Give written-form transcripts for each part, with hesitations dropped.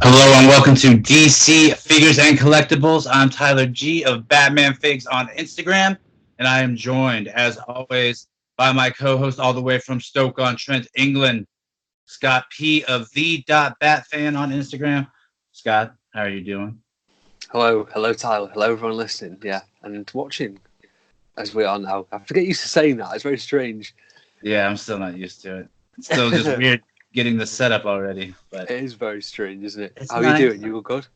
Hello and welcome to DC Figures and Collectibles. I'm Tyler G of Batman Figs on Instagram, and I am joined, as always, by my co-host all the way from Stoke-on-Trent, England, Scott P of the.batfan on Instagram. Scott, how are you doing? Hello, Tyler. Hello, everyone listening. Yeah, and watching as we are now. I forget used to saying that. It's very strange. Yeah, I'm still not used to it. It's still just weird getting the setup already, but It is very strange, isn't it? it's How are nice. you doing? You all good?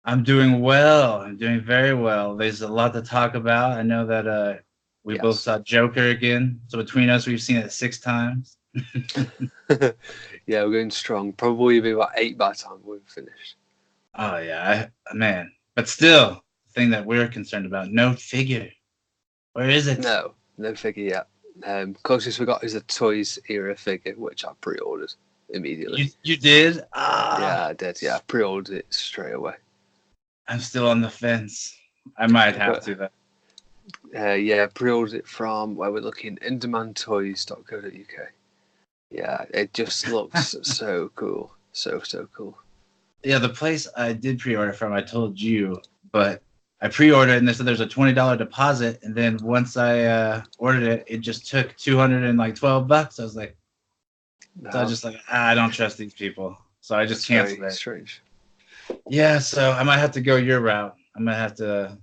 I'm doing well. I'm doing very well. There's a lot to talk about. I know that we Yes. both saw Joker again. So between us, we've seen it 6 times. Yeah, we're going strong. Probably be about 8 by the time we've finished. Oh yeah, man. But still, the thing that we're concerned about, no figure. Where is it? No figure yet. Closest we got is a Toys era figure, which I pre-ordered immediately. You did? Yeah, I did. Yeah, I pre-ordered it straight away. I'm still on the fence. I might have to though. Yeah, pre-ordered it from where we're looking, indemandtoys.co.uk. Yeah, it just looks so cool. So cool. Yeah, the place I did pre-order from, I told you, but I pre-ordered and they said there's a $20 deposit, and then once I ordered it, it just took $212. I was like, No, so I was just like, I don't trust these people, so I just canceled it. Strange. Yeah, so I might have to go your route. I might have to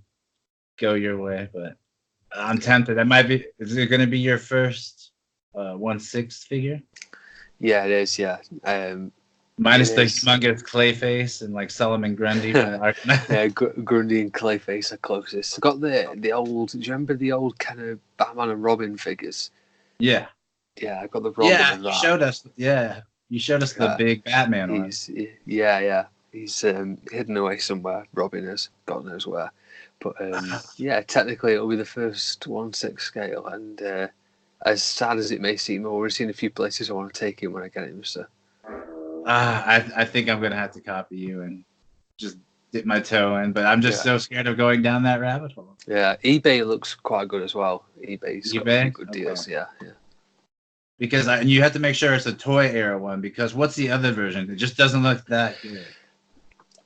go your way, but I'm tempted. That might be. Is it going to be your first 1/6 figure? Yeah, it is. Yeah. Minus the humongous Clayface and like Solomon Grundy from the Ark. Yeah, Grundy and Clayface are closest. I got the old. Do you remember the old kind of Batman and Robin figures? Yeah. Yeah, I got the Robin. Yeah, you showed us. Yeah, you showed us the big Batman one. Yeah. He's hidden away somewhere. Robin is. God knows where. But yeah, technically it'll be the first 1/6 scale, and as sad as it may seem, I've already seen a few places I want to take him when I get him. So. I think I'm gonna have to copy you and just dip my toe in, but I'm just so scared of going down that rabbit hole. Yeah, eBay looks quite good as well. eBay's got a few good deals. Yeah. Because you have to make sure it's a toy era one, because what's the other version? It just doesn't look that good.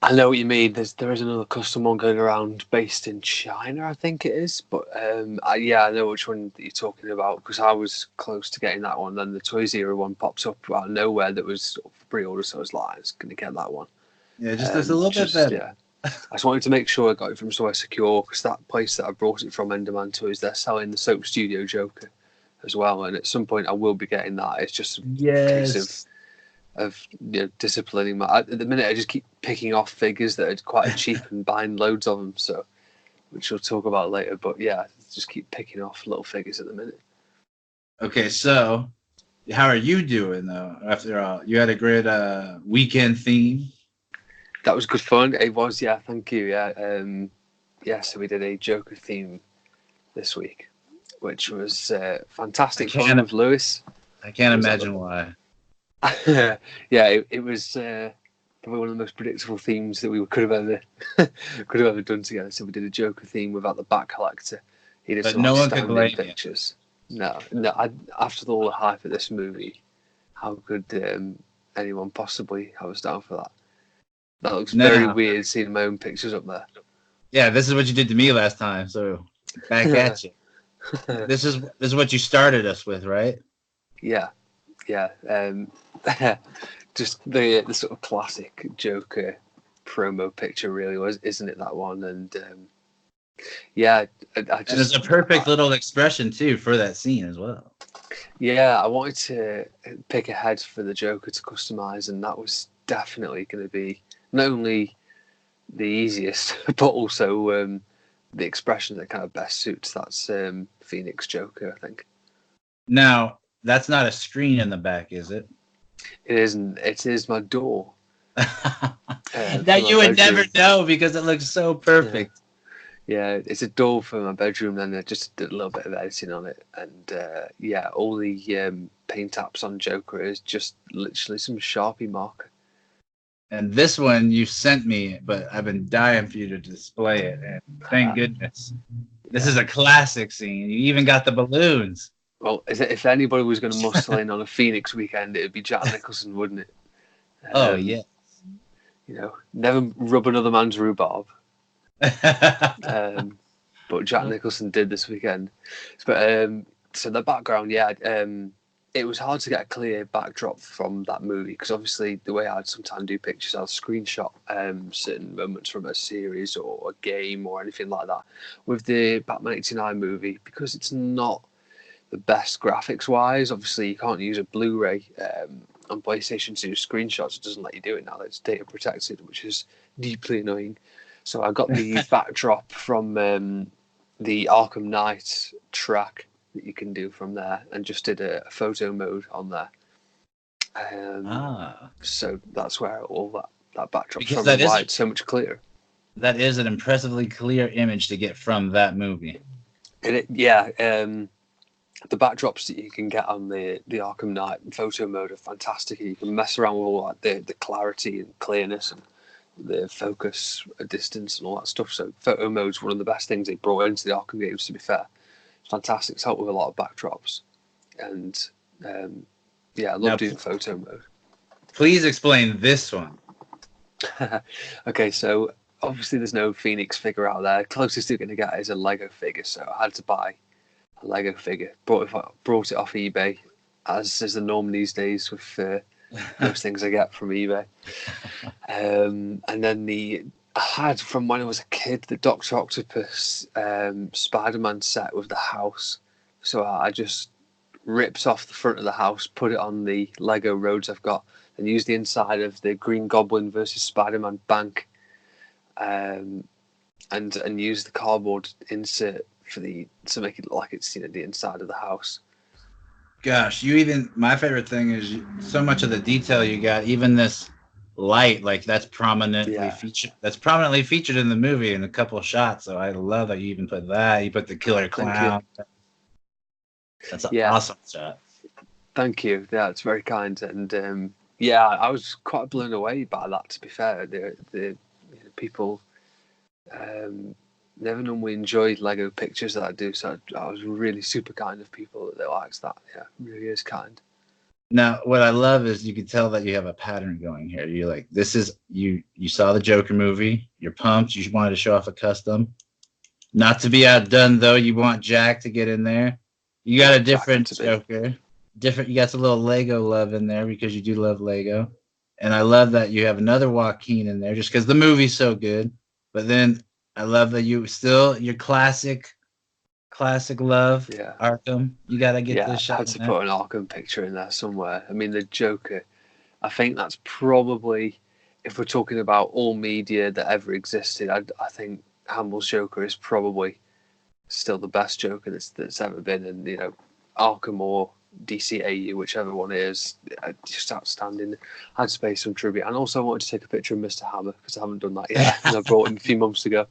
I know what you mean. There is another custom one going around based in China, I think it is. But I know which one that you're talking about, because I was close to getting that one. Then the Toys era one pops up out of nowhere that was sort of pre-order, so I was like, I was going to get that one. Yeah, just there's a little bit better. Yeah. I just wanted to make sure I got it from somewhere secure, because that place that I brought it from, Enderman Toys, they're selling the Soap Studio Joker as well. And at some point I will be getting that. It's just a case of disciplining at the minute. I just keep picking off figures that are quite cheap and buying loads of them, so which we'll talk about later. But yeah, just keep picking off little figures at the minute. Okay, so how are you doing though? After all, you had a great weekend theme. That was good fun. It was, yeah. Thank you. Yeah, so we did a Joker theme this week, which was fantastic fun with Lewis. I can't imagine why. Yeah, it was probably one of the most predictable themes that we could have ever done together. So we did a Joker theme without the Bat Collector. He did some outstanding pictures. No. After all the hype of this movie, how could anyone possibly have us down for that? That looks very weird seeing my own pictures up there. Yeah, this is what you did to me last time. So back at you. This is what you started us with, right? Yeah. Just the sort of classic Joker promo picture, really was, isn't it? That one, and there's a perfect little expression too for that scene as well. Yeah, I wanted to pick a head for the Joker to customize, and that was definitely going to be not only the easiest, but also the expression that kind of best suits that Phoenix Joker, I think. Now, that's not a screen in the back, is it? It isn't. It is my door. That you would never know because it looks so perfect. Yeah, it's a door for my bedroom. Then I just did a little bit of editing on it, and all the paint apps on Joker is just literally some Sharpie marker. And this one you sent me, but I've been dying for you to display it, and thank goodness. This is a classic scene. You even got the balloons. Well, if anybody was going to muscle in on a Phoenix weekend, it'd be Jack Nicholson, wouldn't it? Oh, yeah. never rub another man's rhubarb. But Jack Nicholson did this weekend. But so the background, it was hard to get a clear backdrop from that movie because obviously the way I'd sometimes do pictures, I'll screenshot certain moments from a series or a game or anything like that. With the Batman '89 movie, because it's not the best graphics wise, obviously you can't use a Blu-ray on PlayStation to do screenshots. It doesn't let you do it now. It's data protected, which is deeply annoying. So I got the backdrop from the Arkham Knight track that you can do from there, and just did a photo mode on there. So that's where all that backdrop from, and why it's so much clearer. That is an impressively clear image to get from that movie. The backdrops that you can get on the Arkham Knight photo mode are fantastic. You can mess around with all like the clarity and clearness and the focus, distance, and all that stuff. So photo mode's one of the best things they brought into the Arkham games. To be fair, it's fantastic. It's helped with a lot of backdrops, and I love doing photo mode. Please explain this one. Okay, so obviously there's no Phoenix figure out there. Closest you're going to get is a Lego figure. So I had to buy a Lego figure. Brought it off eBay, as is the norm these days with those things I get from eBay. And then I had from when I was a kid the Dr. Octopus Spider-Man set with the house. So I just ripped off the front of the house, put it on the Lego roads I've got, and used the inside of the Green Goblin versus Spider-Man bank, and used the cardboard insert to make it look like it's the inside of the house. Gosh, my favorite thing is so much of the detail you got. Even this light, like that's prominently featured. That's prominently featured in the movie in a couple of shots. So I love that you even put that. You put the killer clown. That's an awesome shot. Thank you. Yeah, it's very kind. And I was quite blown away by that. To be fair, the people never normally enjoy Lego pictures that I do, so I was really super kind of people that likes that. Yeah, really is kind. Now, what I love is you can tell that you have a pattern going here. You're like, this is you saw the Joker movie. You're pumped. You wanted to show off a custom. Not to be outdone, though, you want Jack to get in there. You got a different Joker. You got some little Lego love in there because you do love Lego. And I love that you have another Joaquin in there just because the movie's so good. But then I love that your classic love, Arkham. You got to get this shot. I had to put an Arkham picture in there somewhere. I mean, the Joker, I think that's probably, if we're talking about all media that ever existed, I think Hamill's Joker is probably still the best Joker that's ever been. And, Arkham or DCAU, whichever one it is, just outstanding. I had to pay some tribute. And also I wanted to take a picture of Mr. Hammer because I haven't done that yet. And I brought him a few months ago.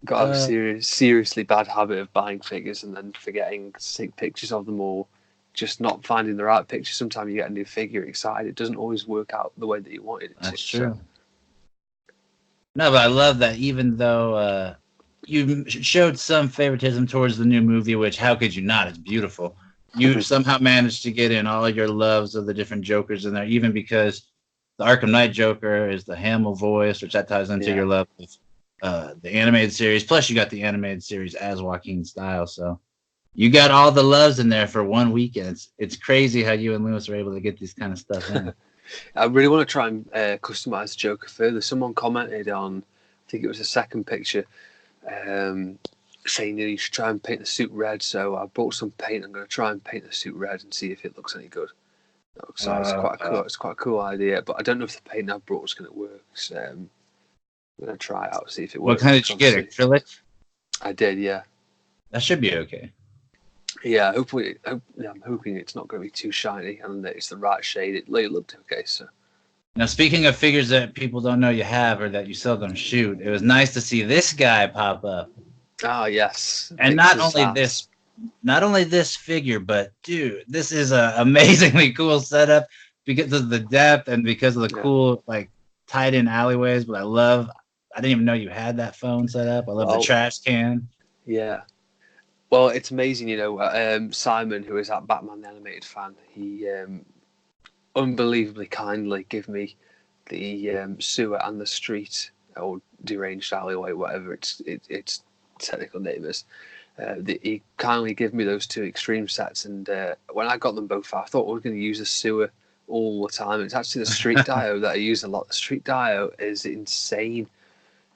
Got a seriously bad habit of buying figures and then forgetting to take pictures of them, or just not finding the right picture. Sometimes you get a new figure excited. It doesn't always work out the way that you wanted it to. That's true. No, but I love that even though you showed some favoritism towards the new movie, which how could you not? It's beautiful. You somehow managed to get in all your loves of the different Jokers in there, even because the Arkham Knight Joker is the Hamill voice, which that ties into your love of the animated series. Plus, you got the animated series as Joaquin style. So you got all the loves in there for one weekend. It's crazy how you and Lewis are able to get this kind of stuff in. I really want to try and customize the Joker further. Someone commented on, I think it was the second picture, saying you should try and paint the suit red. So I bought some paint. I'm going to try and paint the suit red and see if it looks any good. So it's quite a cool idea, but I don't know if the paint I brought is going to work. So I'm going to try it out, see if it works. What kind did you get? Acrylic? I did, yeah. That should be okay. Yeah, hopefully, I'm hoping it's not going to be too shiny and that it's the right shade. It looked okay, so. Now, speaking of figures that people don't know you have or that you seldom shoot, it was nice to see this guy pop up. Ah, yes. And not only this figure, but dude, this is an amazingly cool setup because of the depth and because of the cool, tied in alleyways. But I didn't even know you had that phone set up. I love the trash can. Yeah. Well, it's amazing, Simon, who is that Batman the Animated fan, he unbelievably kindly gave me the sewer and the street, or deranged alleyway, whatever its technical name is. He kindly gave me those two extreme sets, and when I got them both, I thought we were going to use the sewer all the time. It's actually the street dio that I use a lot. The street dio is insane.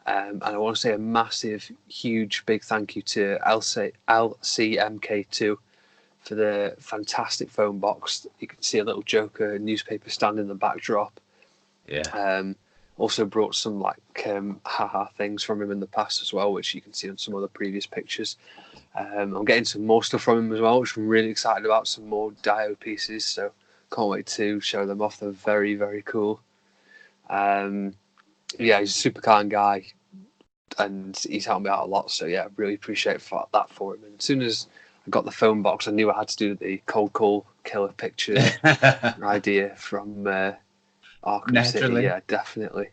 And I want to say a massive, huge, big thank you to LCMK2 for the fantastic phone box. You can see a little Joker newspaper stand in the backdrop. Yeah. Also brought some haha things from him in the past as well, which you can see on some other previous pictures. I'm getting some more stuff from him as well, which I'm really excited about. Some more dio pieces, so can't wait to show them off. They're very, very cool. Yeah, he's a super kind guy, and he's helped me out a lot. So yeah, really appreciate that for him. And as soon as I got the phone box, I knew I had to do the cold call killer picture idea from Arkham City. Yeah, definitely.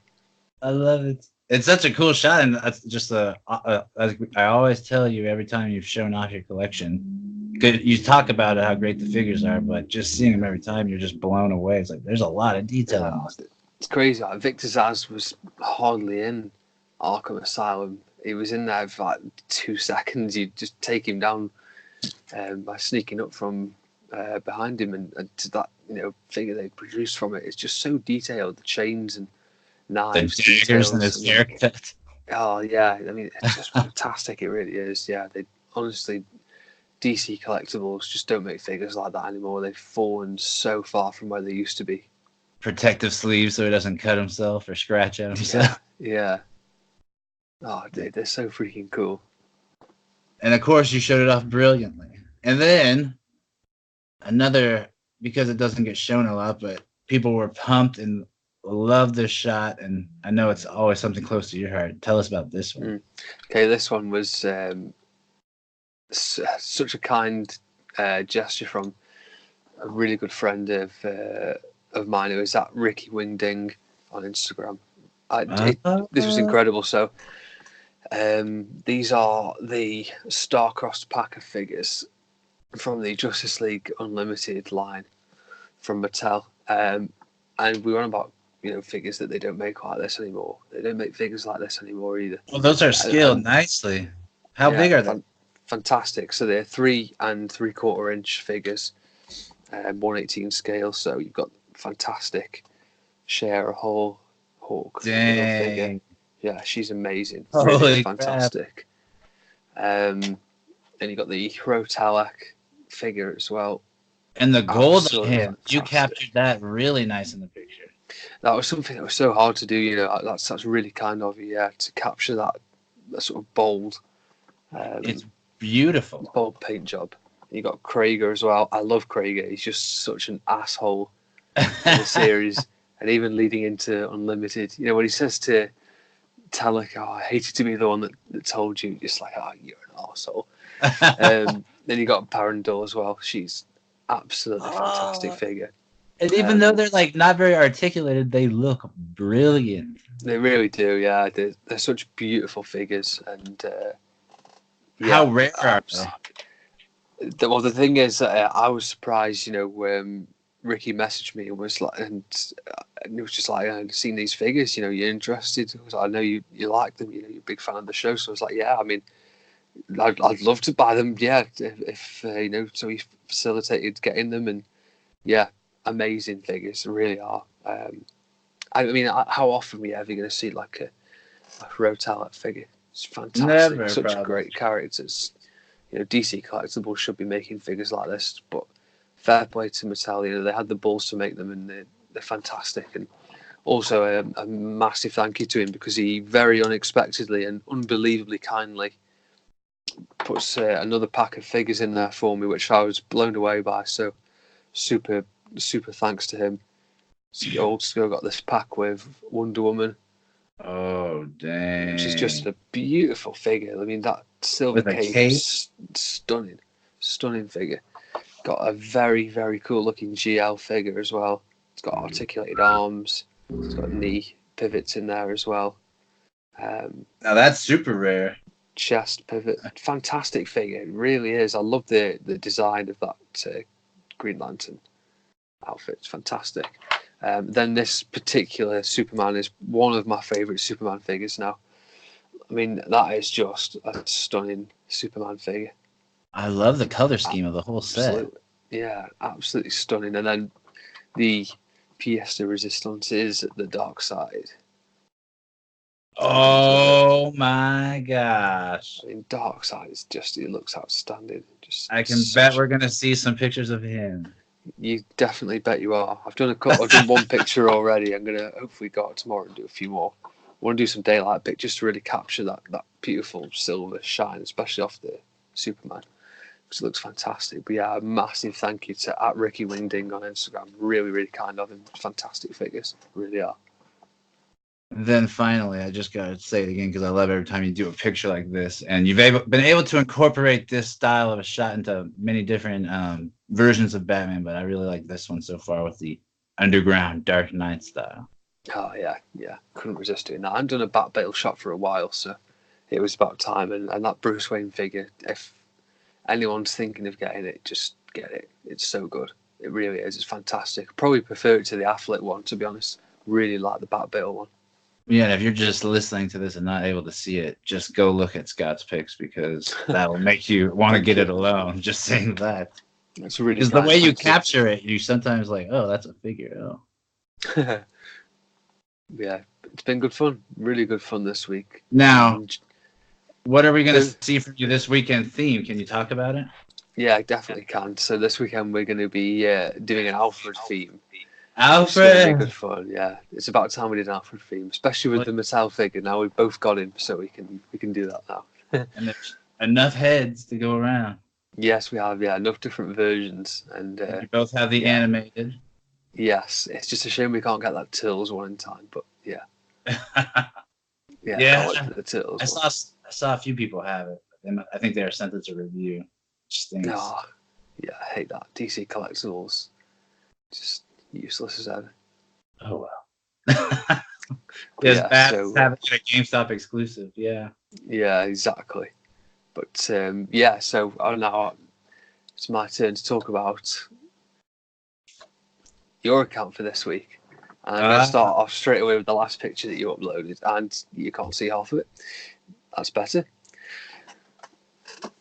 I love it. It's such a cool shot, and that's just as I always tell you every time you've shown off your collection. You talk about how great the figures are, but just seeing them every time, you're just blown away. It's like there's a lot of detail in this. It's crazy. Like, Victor Zsasz was hardly in Arkham Asylum. He was in there for 2 seconds. You just take him down by sneaking up from behind him, and to that figure they produced from it. It's just so detailed. The chains and knives, the daggers and his haircut. Oh yeah, I mean it's just fantastic. It really is. Yeah, they honestly, DC Collectibles just don't make figures like that anymore. They've fallen so far from where they used to be. Protective sleeves so he doesn't cut himself or scratch at himself. Yeah. Oh, dude, they're so freaking cool. And of course, you showed it off brilliantly. And then another, because it doesn't get shown a lot, but people were pumped and loved this shot. And I know it's always something close to your heart. Tell us about this one. Okay, this one was such a kind gesture from a really good friend of mine. It was at Ricky Wingding on Instagram. This was incredible. So these are the star-crossed pack of figures from the Justice League Unlimited line from Mattel, and we were on about figures that they don't make like this anymore. They don't make figures like this anymore either. Well, those are scaled nicely. How big are they? Fantastic. So they're 3 3/4 inch figures, 1/18 scale. So you've got fantastic Shara Hawk figure. Yeah, she's amazing. Really fantastic. And you got the Rotalak figure as well. And the gold on him, you captured that really nice in the picture. That was something that was so hard to do. That's really kind of you, to capture that sort of bold. It's beautiful. Bold paint job. You got Krieger as well. I love Krieger. He's just such an asshole in the series, and even leading into Unlimited. When he says to Talek, "Oh, I hated to be the one that told you," just like, "Oh, you're an asshole." Then you got Parandor as well. She's absolutely fantastic figure. And even though they're not very articulated, they look brilliant. They really do. Yeah, they're such beautiful figures, and how rare are they? Well, the thing is, I was surprised. When Ricky messaged me and was like, and it was just like, I've seen these figures. You're interested? I was like, I know you like them. You're a big fan of the show. So I was like, yeah. I mean, I'd love to buy them. Yeah, if so he facilitated getting them, and yeah, amazing figures. They really are. I mean, how often are we ever going to see like a Rotalak figure? It's fantastic. Never, Such great characters. DC Collectibles should be making figures like this, but fair play to Mattel. They had the balls to make them, and they're fantastic. And also a massive thank you to him, because he very unexpectedly and unbelievably kindly puts another pack of figures in there for me, which I was blown away by. So super thanks to him. So you also got this pack with Wonder Woman. Oh, dang. Which is just a beautiful figure. I mean, that silver cape is stunning figure. Got a very, very cool looking GL figure as well. It's got articulated arms. It's got knee pivots in there as well. Now that's super rare. Chest pivot. Fantastic figure. It really is. I love the design of that Green Lantern outfit. It's fantastic. Then this particular Superman is one of my favourite Superman figures now. I mean, that is just a stunning Superman figure. I love the color scheme of the whole set. Absolutely. Yeah, absolutely stunning. And then the pièce de résistance is the dark side. Oh my gosh. I mean, dark side is just, it looks outstanding. I can bet we're going to see some pictures of him. You definitely bet you are. I've done one picture already. I'm going to hopefully go out tomorrow and do a few more. I want to do some daylight pictures to really capture that beautiful silver shine, especially off the Superman. Because it looks fantastic. But yeah, a massive thank you to @RickyWingding on Instagram. Really, really kind of him. Fantastic figures. Really are. Then finally, I just got to say it again because I love every time you do a picture like this. And you've been able to incorporate this style of a shot into many different versions of Batman. But I really like this one so far with the underground Dark Knight style. Oh, yeah. Couldn't resist doing that. I haven't done a Bat-Bale shot for a while, so it was about time. And that Bruce Wayne figure, if anyone's thinking of getting it, just get it. It's so good. It really is. It's fantastic. Probably prefer it to the Affleck one, to be honest. Really like the Bat-Bale one. Yeah, and if you're just listening to this and not able to see it, just go look at Scott's pics because that'll make you want to get it alone. Just saying that. That's really because the way you capture it, you sometimes like, oh, that's a figure. Oh. Yeah, it's been good fun. Really good fun this week. Now, what are we going to see from you this weekend theme? Can you talk about it? Yeah, I definitely can. So this weekend we're going to be doing an Alfred theme. Alfred! It's going to be good fun, yeah. It's about time we did an Alfred theme, especially with the Mattel figure. Now we've both got him, so we can do that now. And there's enough heads to go around. Yes, we have, enough different versions. And you both have the animated. Yes, it's just a shame we can't get that Turtles one in time, but yeah. Yeah. The Turtles I saw a few people have it. I think they are sent it to review. Oh, yeah, I hate that. DC Collectibles, just useless as ever. Oh well. It's bad having a GameStop exclusive. Yeah. Yeah, exactly. But so now it's my turn to talk about your account for this week. And I'm going to start off straight away with the last picture that you uploaded, and you can't see half of it. That's better.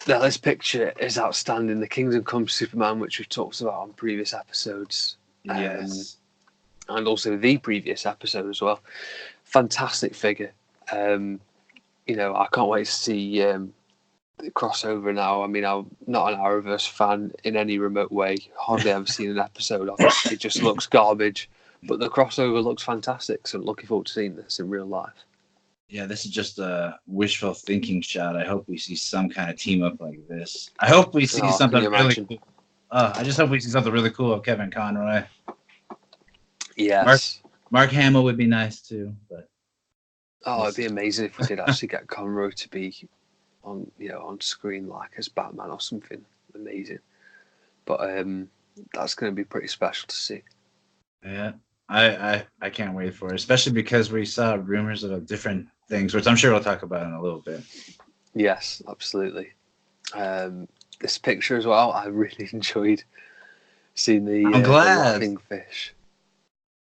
Now, this picture is outstanding. The Kingdom Come Superman, which we've talked about on previous episodes. Yes. And also the previous episode as well. Fantastic figure. I can't wait to see the crossover now. I mean, I'm not an Arrowverse fan in any remote way. Hardly ever seen an episode of it. It just looks garbage. But the crossover looks fantastic, so I'm looking forward to seeing this in real life. Yeah, this is just a wishful thinking shot. I hope we see some kind of team up like this. I hope we see something really cool. I just hope we see something really cool of Kevin Conroy. Yes. Mark Hamill would be nice too, but it'd be amazing if we did actually get Conroy to be on screen like as Batman or something amazing. But that's going to be pretty special to see. Yeah, I can't wait for it, especially because we saw rumors of different things, which I'm sure we'll talk about in a little bit. Yes, absolutely. This picture as well, I really enjoyed seeing the laughing fish.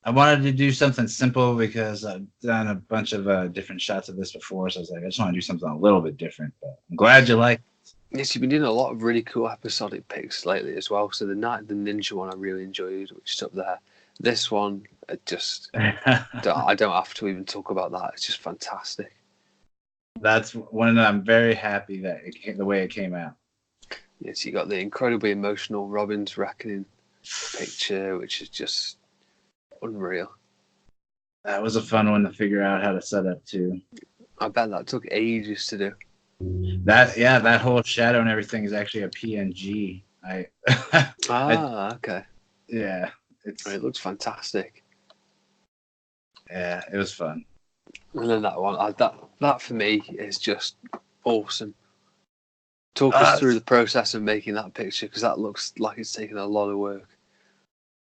I wanted to do something simple because I've done a bunch of different shots of this before, so I was like, I just want to do something a little bit different. But I'm glad you like it. Yes, you've been doing a lot of really cool episodic pics lately as well. So the Night of the Ninja one I really enjoyed, which is up there. This one, I don't have to even talk about that. It's just fantastic. That's one that I'm very happy that the way it came out. Yes, you got the incredibly emotional Robin's Reckoning picture, which is just unreal. That was a fun one to figure out how to set up too. I bet that took ages to do. That whole shadow and everything is actually a PNG. Okay. Yeah. It looks fantastic. Yeah, it was fun. And then that one, that for me is just awesome. Talk us through the process of making that picture, because that looks like it's taken a lot of work.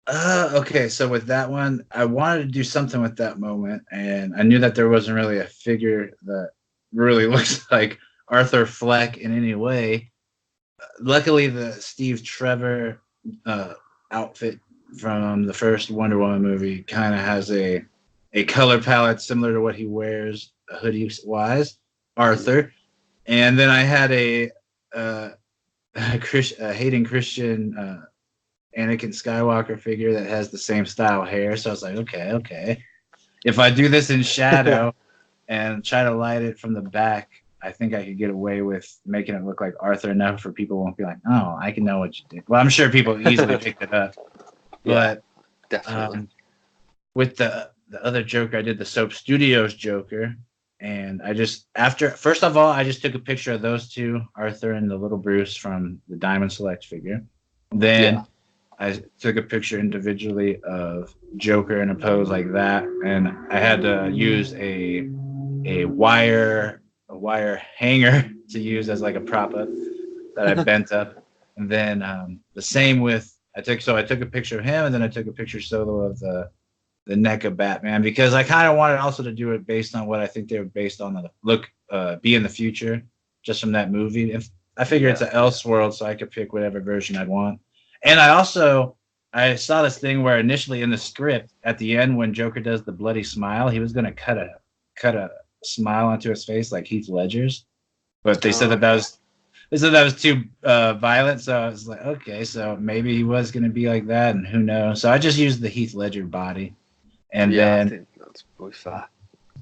Okay, so with that one, I wanted to do something with that moment, and I knew that there wasn't really a figure that really looks like Arthur Fleck in any way. Luckily, the Steve Trevor outfit from the first Wonder Woman movie kind of has a color palette similar to what he wears hoodie wise, Arthur. And then I had a Hayden Christian Anakin Skywalker figure that has the same style hair. So I was like, okay. If I do this in shadow and try to light it from the back, I think I could get away with making it look like Arthur enough for people won't be like, oh, I can know what you did. Well, I'm sure people easily picked it up. Yeah, But definitely. with the other Joker, I did the Soap Studios Joker. And I just, first of all, I just took a picture of those two, Arthur and the little Bruce from the Diamond Select figure. Then I took a picture individually of Joker in a pose like that. And I had to use a wire hanger to use as like a prop up that I bent up. And then the same with I took a picture of him, and then I took a picture solo of the neck of Batman, because I kind of wanted also to do it based on what I think they were based on the be in the future, just from that movie. If I figure it's an Elseworld, so I could pick whatever version I'd want. And I saw this thing where initially in the script at the end when Joker does the bloody smile, he was gonna cut a smile onto his face like Heath Ledger's, but they said that was too violent. So I was like, okay, so maybe he was gonna be like that, and who knows? So I just used the Heath Ledger body, and then I think that's probably fair.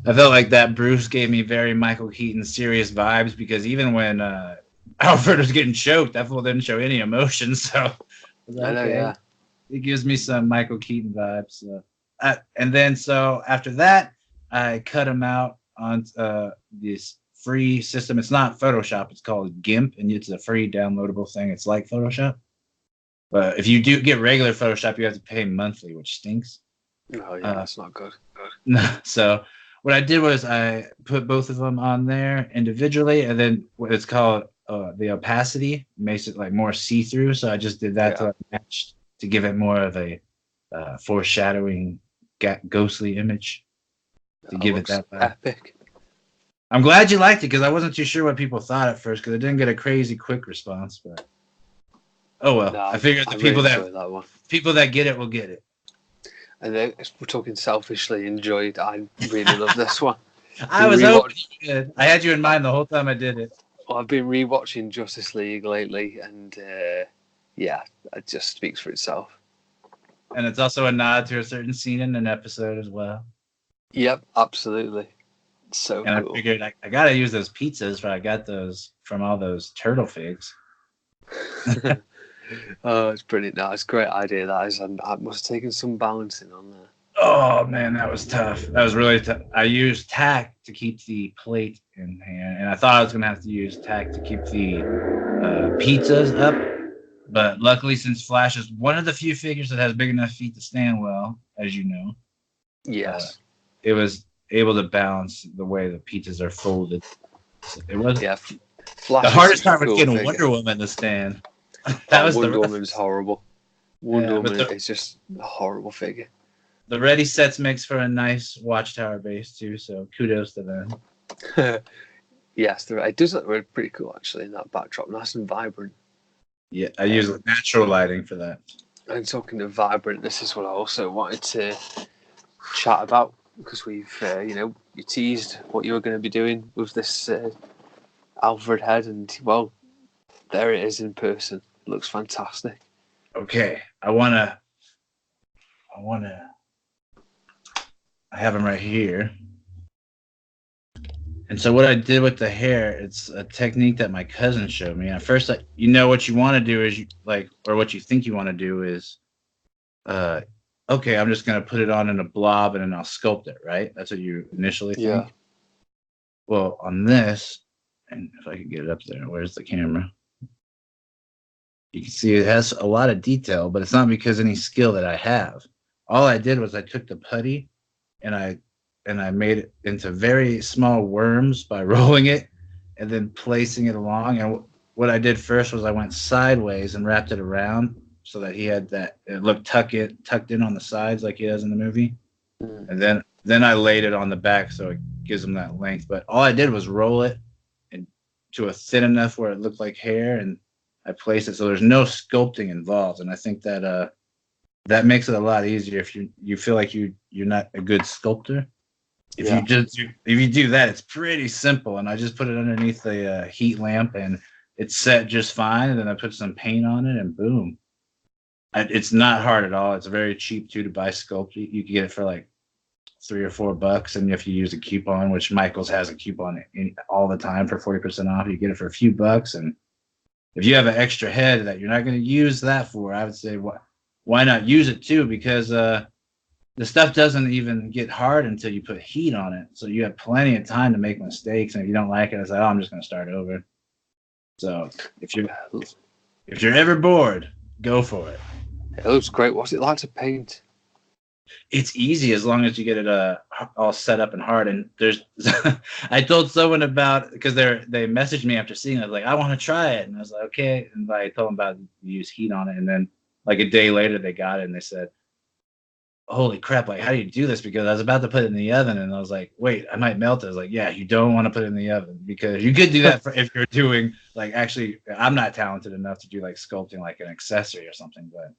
I felt like that Bruce gave me very Michael Keaton serious vibes, because even when Alfred was getting choked, that fool didn't show any emotion. So I know, yeah. It gives me some Michael Keaton vibes. So. And then so after that, I cut him out on this free system. It's not Photoshop. It's called GIMP, and it's a free downloadable thing. It's like Photoshop. But if you do get regular Photoshop, you have to pay monthly, which stinks. Oh, yeah, that's not good. So what I did was I put both of them on there individually, and then what it's called the opacity makes it like more see-through. So I just did that to match, to give it more of a foreshadowing ghostly image, to give it that vibe. Epic. I'm glad you liked it, because I wasn't too sure what people thought at first, because it didn't get a crazy quick response. But oh well, I figured the people people that get it will get it. And then if we're talking selfishly enjoyed, I really love this one. I was hoping you did. I had you in mind the whole time I did it. Well, I've been rewatching Justice League lately, and it just speaks for itself. And it's also a nod to a certain scene in an episode as well. Yep, absolutely. So and cool. I figured I gotta use those pizzas, but I got those from all those turtle figs. Oh, it's brilliant. No, it's a great idea. That is, and I must have taken some balancing on there. Oh man, that was tough. That was really tough. I used tack to keep the plate in hand, and I thought I was gonna have to use tack to keep the pizzas up. But luckily, since Flash is one of the few figures that has big enough feet to stand well, as you know, yes, it was able to balance the way the pizzas are folded. So it was Flash the hardest part was getting figure. Wonder Woman to stand. Wonder Woman's horrible. Wonder Woman is just a horrible figure. The ready sets makes for a nice Watchtower base too, so kudos to them. Yes, it does look pretty cool actually in that backdrop, nice and vibrant. Yeah, I use natural lighting for that. And talking of vibrant, this is what I also wanted to chat about, because we've, you teased what you were going to be doing with this Alfred head, and well, there it is in person. It looks fantastic. Okay, I have him right here. And so what I did with the hair, it's a technique that my cousin showed me. At first, what you want to do is or what you think you want to do is, okay, I'm just going to put it on in a blob and then I'll sculpt it, right? That's what you initially think. Yeah. Well, on this, and if I could get it up there, where's the camera? You can see it has a lot of detail, but it's not because any skill that I have. All I did was I took the putty and I made it into very small worms by rolling it and then placing it along. And what I did first was I went sideways and wrapped it around so that he had that, it looked tucked in on the sides like he does in the movie. And then I laid it on the back so it gives him that length. But all I did was roll it to a thin enough where it looked like hair, and I placed it so there's no sculpting involved. And I think that that makes it a lot easier if you feel like you're not a good sculptor. If you do that, it's pretty simple. And I just put it underneath the heat lamp, and it's set just fine. And then I put some paint on it, and boom. It's not hard at all. It's very cheap too to buy sculpt. You can get it for like $3 or $4, and if you use a coupon, which Michaels has a coupon all the time for 40% off, you get it for a few bucks. And if you have an extra head that you're not going to use that for, I would say why not use it too? Because the stuff doesn't even get hard until you put heat on it, so you have plenty of time to make mistakes. And if you don't like it, it's like, oh, I'm just going to start over. So if you're ever bored, go for it. It looks great. What's it like to paint? It's easy as long as you get it all set up and hard. And there's, I told someone about, because they messaged me after seeing it, like, I want to try it, and I was like, okay. And I told them about use heat on it, and then like a day later they got it, and they said, holy crap, like, how do you do this? Because I was about to put it in the oven, and I was like, wait, I might melt it. I was like, yeah, you don't want to put it in the oven, because you could do that if you're doing, like, actually, I'm not talented enough to do like sculpting like an accessory or something, but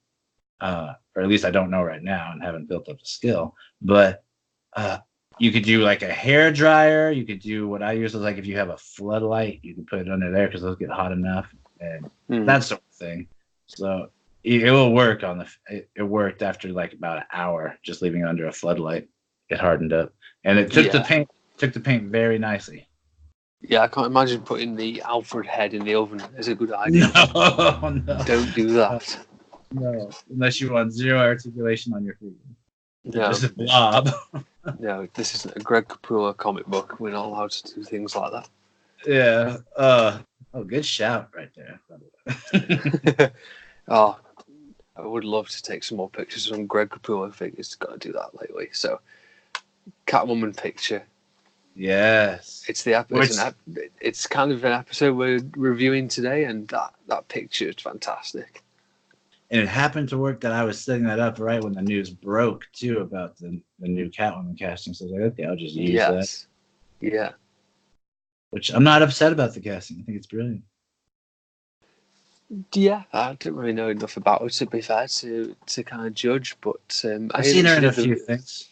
or at least I don't know right now and haven't built up the skill. But you could do like a hair dryer. You could do what I use is like, if you have a floodlight, you can put it under there because those get hot enough, and that sort of thing. So it will work it worked after like about an hour, just leaving it under a floodlight. It hardened up, and it took the paint very nicely. Yeah, I can't imagine putting the Alfred head in the oven is a good idea. No. Don't do that. No, unless you want zero articulation on your feet. No. Just a blob. No, this isn't a Greg Capullo comic book. We're not allowed to do things like that. Yeah. Oh, good shout right there. Oh, I would love to take some more pictures of Greg Capullo figures. Got to do that lately. So, Catwoman picture. Yes. It's the it's kind of an episode we're reviewing today, and that picture is fantastic. And it happened to work that I was setting that up right when the news broke too about the new Catwoman casting. So I was like, okay, I'll just use that. Yeah. Which I'm not upset about the casting. I think it's brilliant. Yeah, I don't really know enough about her, to be fair, to kind of judge. But I've seen her in a few things.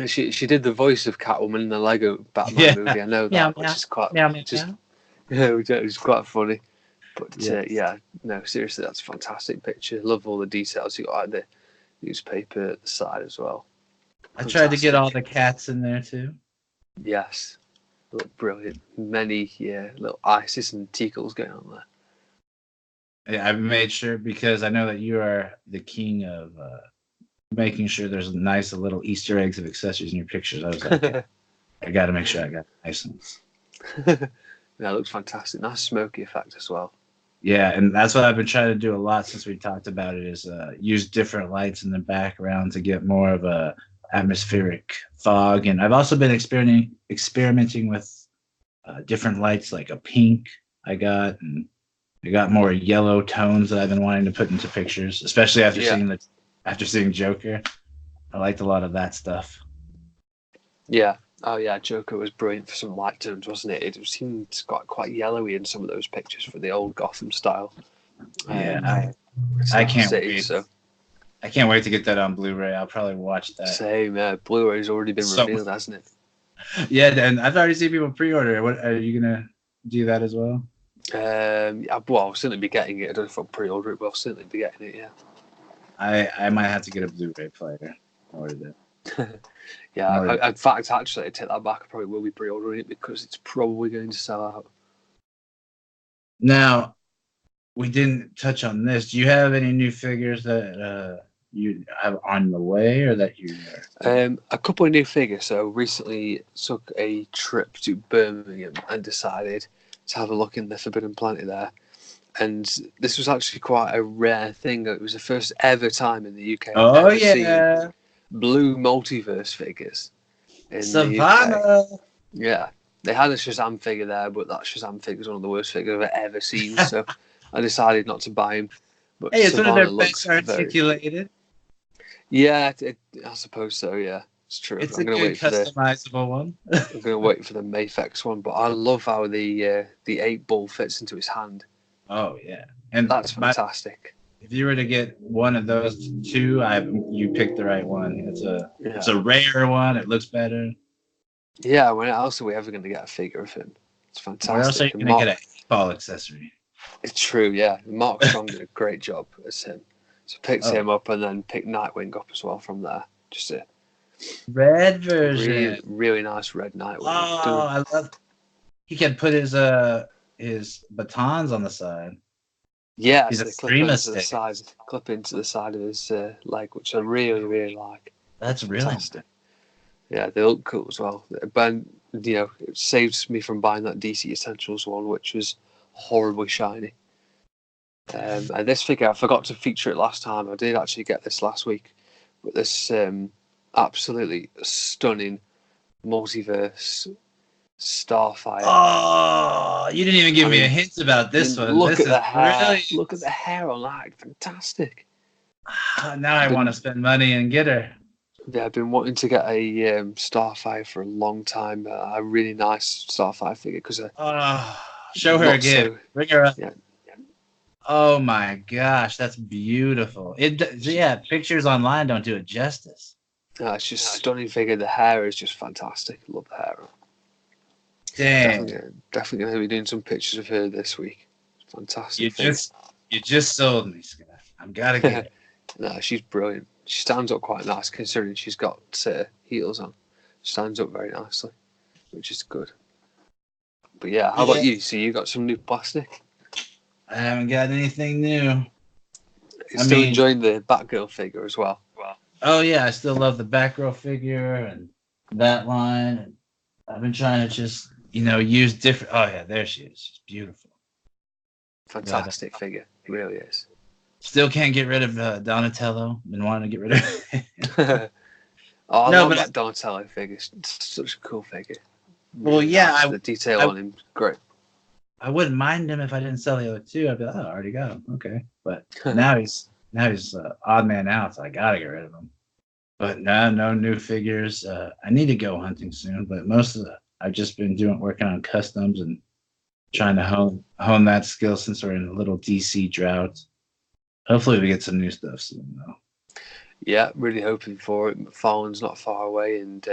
She did the voice of Catwoman in the Lego Batman movie. I know that, which is quite which is quite funny. But no, seriously, that's a fantastic picture. Love all the details. You got like the newspaper at the side as well. I tried to get all the cats in there too. Yes, look brilliant. Many little Isis and Tickles going on there. Yeah, I've made sure, because I know that you are the king of making sure there's nice little Easter eggs of accessories in your pictures. I was like, I got to make sure I got nice ones. Yeah, it looks fantastic. Nice smoky effect as well. Yeah, and that's what I've been trying to do a lot since we talked about it, is use different lights in the background to get more of a atmospheric fog. And I've also been experimenting with different lights, like a pink I got more yellow tones that I've been wanting to put into pictures, especially after seeing Joker. I liked a lot of that stuff. Yeah. Oh yeah, Joker was brilliant for some light tones, wasn't it? It seemed quite yellowy in some of those pictures for the old Gotham style. Yeah, I can't wait. So I can't wait to get that on Blu-ray. I'll probably watch that. Same. Blu-ray's already been revealed, hasn't it? Yeah, and I've already seen people pre-order. What are you gonna do that as well? I'll certainly be getting it. I don't know if I'll pre-order it, but I'll certainly be getting it. Yeah. I might have to get a Blu-ray player. Order it. Yeah, in fact, actually, I take that back. I probably will be pre-ordering it because it's probably going to sell out. Now, we didn't touch on this. Do you have any new figures that you have on the way, or that you? A couple of new figures. So recently took a trip to Birmingham and decided to have a look in the Forbidden Planet there. And this was actually quite a rare thing. It was the first ever time in the UK I've ever seen blue multiverse figures in Savannah. The UK. Yeah, they had a Shazam figure there, but that Shazam figure is one of the worst figures I've ever seen. So I decided not to buy him. But hey, it's Savannah one of their best articulated. Yeah, I suppose so. Yeah, it's true. It's a good customizable one. I'm going to wait for the Mafex one, but I love how the 8 ball fits into his hand. Oh yeah, and that's fantastic. if you were to get one of those two, you picked the right one. It's a rare one. It looks better. Yeah, when else are we ever going to get a figure of him? It's fantastic. Where else are you going to get an 8-ball accessory? It's true, yeah. Mark Strong did a great job as him. So picked him up and then picked Nightwing up as well from there. Just a red version. Really, really nice red Nightwing. Oh, I love. He can put his batons on the side. Yeah, he's so a clip into Extremis the side, clip into the side of his leg, which I really, really like. That's really fantastic. Yeah, they look cool as well. But it saves me from buying that DC Essentials one, which was horribly shiny. And this figure, I forgot to feature it last time. I did actually get this last week, but this absolutely stunning multiverse Starfire. Oh, you didn't even give me a hint about this one. Look at the hair. Look at the hair on that. Fantastic. Now I want to spend money and get her. Yeah, I've been wanting to get a Starfire for a long time. A really nice Starfire figure because show her again. Bring her up. Yeah. Oh my gosh, that's beautiful. Pictures online don't do it justice. No, it's just a stunning figure. The hair is just fantastic. I love the hair. Dang. Definitely going to be doing some pictures of her this week. Fantastic. You just sold me, Scott. I've got to get it. No, she's brilliant. She stands up quite nice considering she's got heels on. She stands up very nicely, which is good. But yeah, how about you? So you got some new plastic? I haven't got anything new. You're still enjoying the Batgirl figure as well. Oh yeah, I still love the Batgirl figure and that line. And I've been trying to just use different. Oh yeah, there she is. She's beautiful. Fantastic figure. It really is. Still can't get rid of Donatello. Been wanting to get rid of it. I love that Donatello figure. It's such a cool figure. Well, yeah. The detail on him, great. I wouldn't mind him if I didn't sell the other two. I'd be like, I already got him. Okay. But now he's odd man out, so I got to get rid of him. But no new figures. I need to go hunting soon, but I've just been working on customs and trying to hone that skill since we're in a little DC drought. Hopefully we get some new stuff soon, though. Yeah, really hoping for it. McFarlane's not far away, and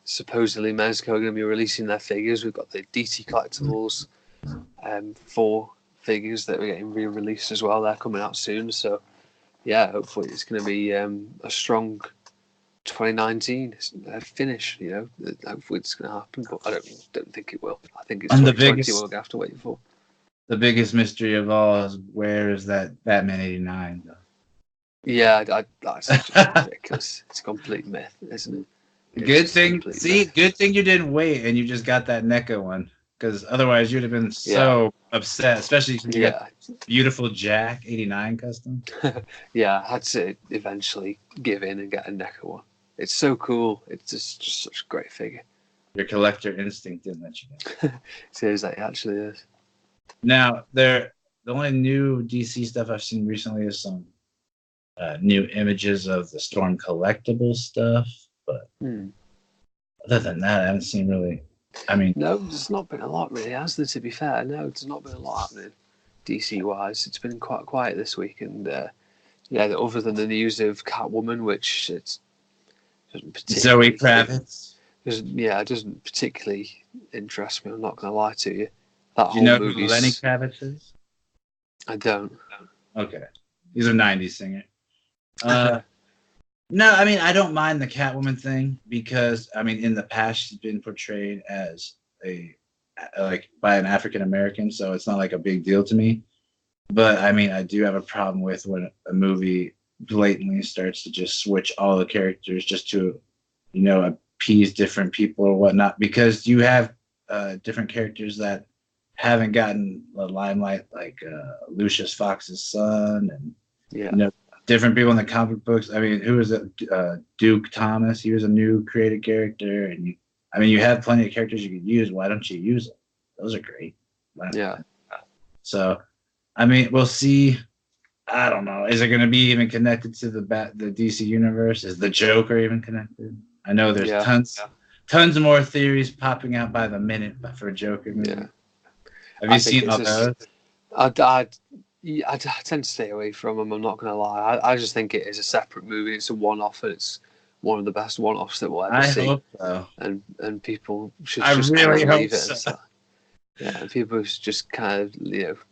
supposedly Mezco are going to be releasing their figures. We've got the DC Collectibles 4 figures that are getting re-released as well. They're coming out soon, so yeah, hopefully it's going to be a strong 2019 finish. Hopefully it's going to happen, but I don't think it will. I think it's 2020 we're going to have to wait for. The biggest mystery of all is where is that Batman 89? Though? Yeah, that's ridiculous. It's a complete myth, isn't it? Good thing you didn't wait and you just got that NECA one, because otherwise you'd have been so upset, especially since you got beautiful Jack 89 custom. Yeah, I had to eventually give in and get a NECA one. It's so cool. It's just such a great figure. Your collector instinct didn't let you know. Seriously, it actually is. Now, the only new DC stuff I've seen recently is some new images of the Storm collectible stuff, but other than that, I haven't seen really. No, there's not been a lot really, has there? To be fair, no, there's not been a lot happening DC-wise. It's been quite quiet this week, and other than the news of Catwoman, which it doesn't particularly. Zoe Kravitz. It doesn't particularly interest me. I'm not going to lie to you. That Do you know who Lenny Kravitz is? I don't. Okay. He's a 90s singer. No, I don't mind the Catwoman thing because, in the past she's been portrayed as by an African American, so it's not like a big deal to me. But, I do have a problem with when a movie blatantly starts to just switch all the characters just to, appease different people or whatnot, because you have different characters that haven't gotten the limelight, like Lucius Fox's son, and different people in the comic books. Who was it? Duke Thomas. He was a new created character, and you have plenty of characters you could use. Why don't you use them? Those are great. Yeah. So, we'll see. I don't know. Is it going to be even connected to the DC universe? Is the Joker even connected? I know there's tons more theories popping out by the minute for Joker movie. Yeah. Have you seen all those? Yeah, I tend to stay away from them. I'm not going to lie. I just think it is a separate movie. It's a one-off, and it's one of the best one-offs that we'll ever I see. hope so. And people should I just kind really of hope leave it so. as that. Yeah, and people should just kind of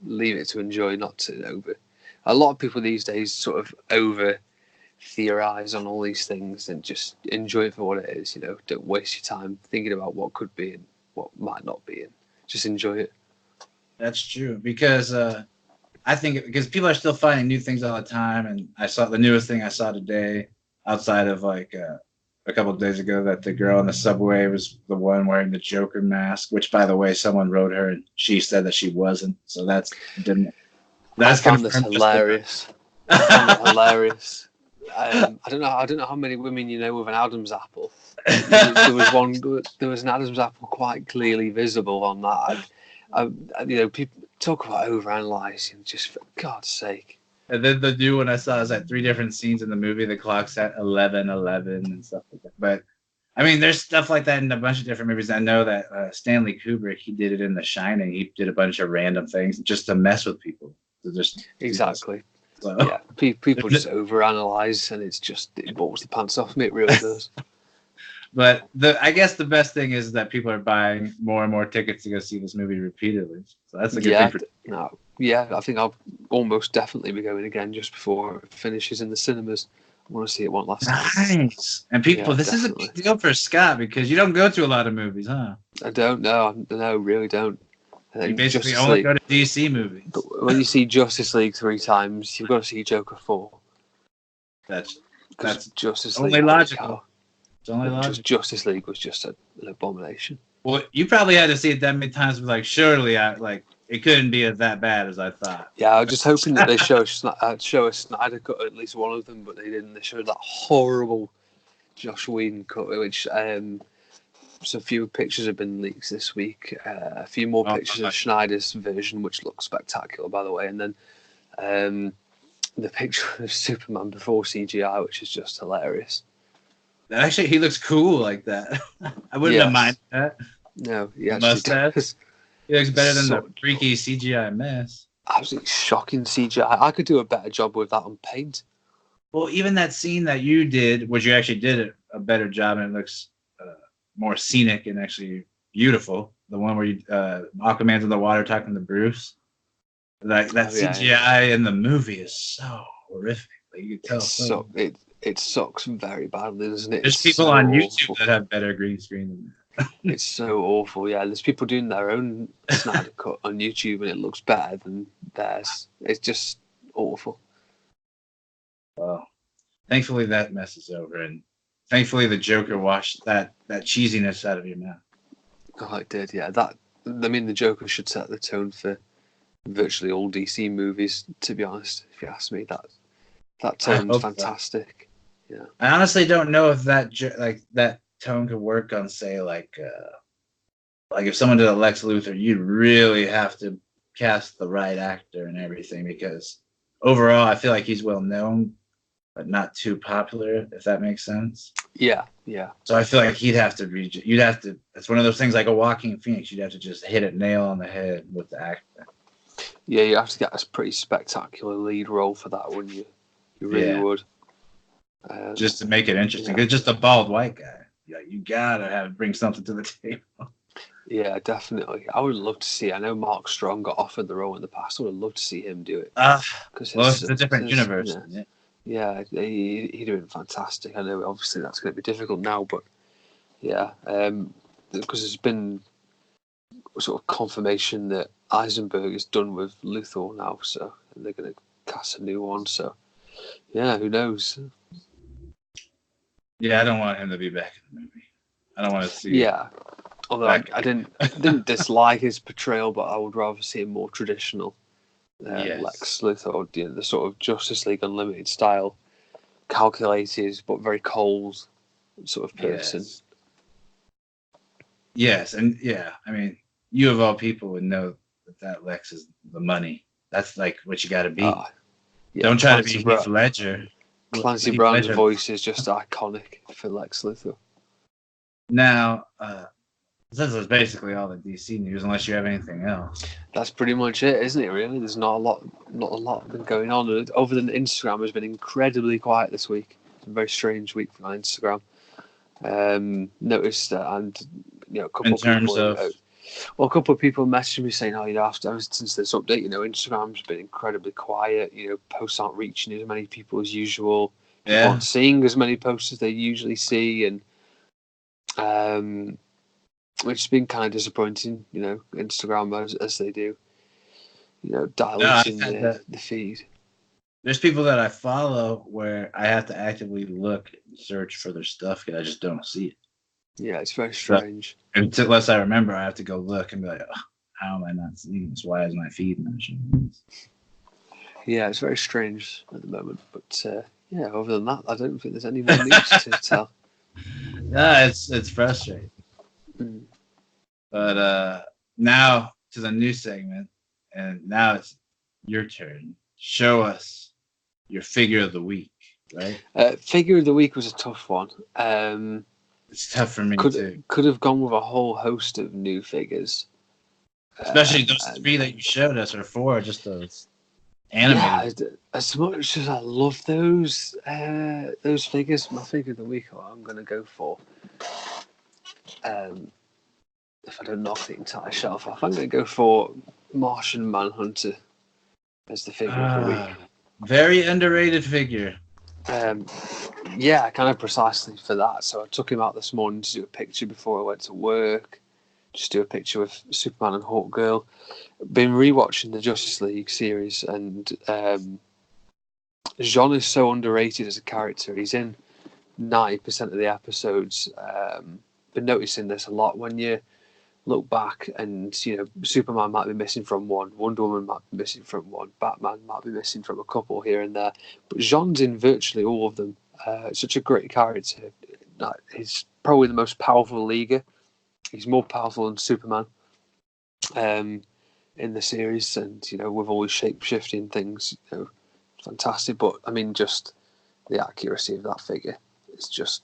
leave it to enjoy, not to over. A lot of people these days sort of over theorize on all these things and just enjoy it for what it is. Don't waste your time thinking about what could be and what might not be, and just enjoy it. That's true because I think because people are still finding new things all the time, and I saw the newest thing I saw today outside of like a couple of days ago that the girl in the subway was the one wearing the Joker mask, which by the way someone wrote her and she said that she wasn't, so that's I found this hilarious. I found it hilarious. I don't know how many women you know with an Adam's apple. There was an Adam's apple quite clearly visible on that. People talk about overanalyzing, just for God's sake. And then the new one I saw is at 3 different scenes in the movie. The clock's at 11:11 and stuff like that. But I mean, there's stuff like that in a bunch of different movies. I know that Stanley Kubrick, he did it in The Shining. He did a bunch of random things just to mess with people. Exactly. So. Yeah, people just overanalyze, and it balls the pants off me. It really does. But I guess the best thing is that people are buying more and more tickets to go see this movie repeatedly. So that's a good thing. I think I'll almost definitely be going again just before it finishes in the cinemas. I want to see it one last time. Nice. And people, this is a big deal for Scott because you don't go to a lot of movies, huh? I don't know. No, really don't. You basically only go to DC movies. But when you see Justice League 3 times, you've got to see Joker 4. That's Justice only League logical. It's only logical. Justice League was just an abomination. Well, you probably had to see it that many times, but like, surely, it couldn't be that bad as I thought. Yeah, I was just hoping that they show a Snyder cut, at least one of them, but they didn't. They showed that horrible Joss Whedon cut, which so a few pictures have been leaked this week. A few more pictures of Schneider's version, which looks spectacular, by the way, and then the picture of Superman before CGI, which is just hilarious. Actually, he looks cool like that. I wouldn't have minded that. No, he actually does. He looks better than the freaky CGI mess. Absolutely shocking CGI. I could do a better job with that on paint. Well, even that scene that you did, which you actually did a better job, and it looks more scenic and actually beautiful. The one where Aquaman's in the water talking to Bruce. That CGI in the movie is so horrific. Like, you can tell. It sucks very badly, doesn't it? There's people on YouTube that have better green screen than that. It's so awful. Yeah, there's people doing their own Snyder cut on YouTube, and it looks better than theirs. It's just awful. Well, thankfully that mess is over, and thankfully the Joker washed that cheesiness out of your mouth. Oh, it did. Yeah, the Joker should set the tone for virtually all DC movies. To be honest, if you ask me, that tone's fantastic. Yeah. I honestly don't know if that tone could work on, say, like if someone did a Lex Luthor, you'd really have to cast the right actor and everything, because overall I feel like he's well known but not too popular, if that makes sense. Yeah. So I feel like you'd have to it's one of those things like a Joaquin Phoenix, you'd have to just hit it nail on the head with the actor. Yeah, you have to get a pretty spectacular lead role for that, wouldn't you? You really would. Just to make it interesting. It's just a bald white guy. Yeah, you gotta bring something to the table. Yeah, definitely. I would love to see. I know Mark Strong got offered the role in the past. I would love to see him do it. It's a different universe. Yeah, he'd have been fantastic. I know, obviously, that's going to be difficult now, but yeah, because there's been sort of confirmation that Eisenberg is done with Luthor now, so they're going to cast a new one. So yeah, who knows? Yeah, I don't want him to be back in the movie. I don't want to see. Yeah, although I didn't dislike his portrayal, but I would rather see a more traditional Lex Luthor, the sort of Justice League Unlimited style, calculated but very cold sort of person. Yes, and I mean, you of all people would know that Lex is the money. That's like what you got to be. Don't try to be Heath Ledger. Clancy Brown's voice is just iconic for Lex Luthor. Now, This is basically all the DC news, unless you have anything else. That's pretty much it, isn't it? Really, there's not a lot been going on. Other than Instagram has been incredibly quiet this week. It's a very strange week for Instagram. Noticed and a couple of people. Well, a couple of people messaged me saying, "Oh, after since this update, Instagram's been incredibly quiet. Posts aren't reaching as many people as usual. People aren't seeing as many posts as they usually see, and which has been kind of disappointing. Instagram as they do, diluting the feed." There's people that I follow where I have to actively look and search for their stuff because I just don't see it. Yeah, it's very strange. Unless I remember, I have to go look and be like, oh, how am I not seeing this? Why is my feed not showing this? Yeah, it's very strange at the moment. But other than that, I don't think there's any more news to tell. Yeah, it's frustrating. Mm. But now to the new segment, and now it's your turn. Show us your figure of the week, right? Figure of the week was a tough one. It's tough for me too. Could have gone with a whole host of new figures. Especially those 3 that you showed us, or 4, just those animated. Yeah, as much as I love those figures, my figure of the week, I'm going to go for. If I don't knock the entire shelf off, I'm going to go for Martian Manhunter as the figure of the week. Very underrated figure. Yeah, kind of precisely for that. So I took him out this morning to do a picture before I went to work. Just do a picture with Superman and Hawkgirl. Been rewatching the Justice League series, and Jean is so underrated as a character. He's in 90% of the episodes. Been noticing this a lot when you look back, and Superman might be missing from one, Wonder Woman might be missing from one, Batman might be missing from a couple here and there, but Jean's in virtually all of them. Such a great character. He's probably the most powerful Leaguer. He's more powerful than Superman in the series, and with all his shape-shifting things, fantastic. But I mean, just the accuracy of that figure is just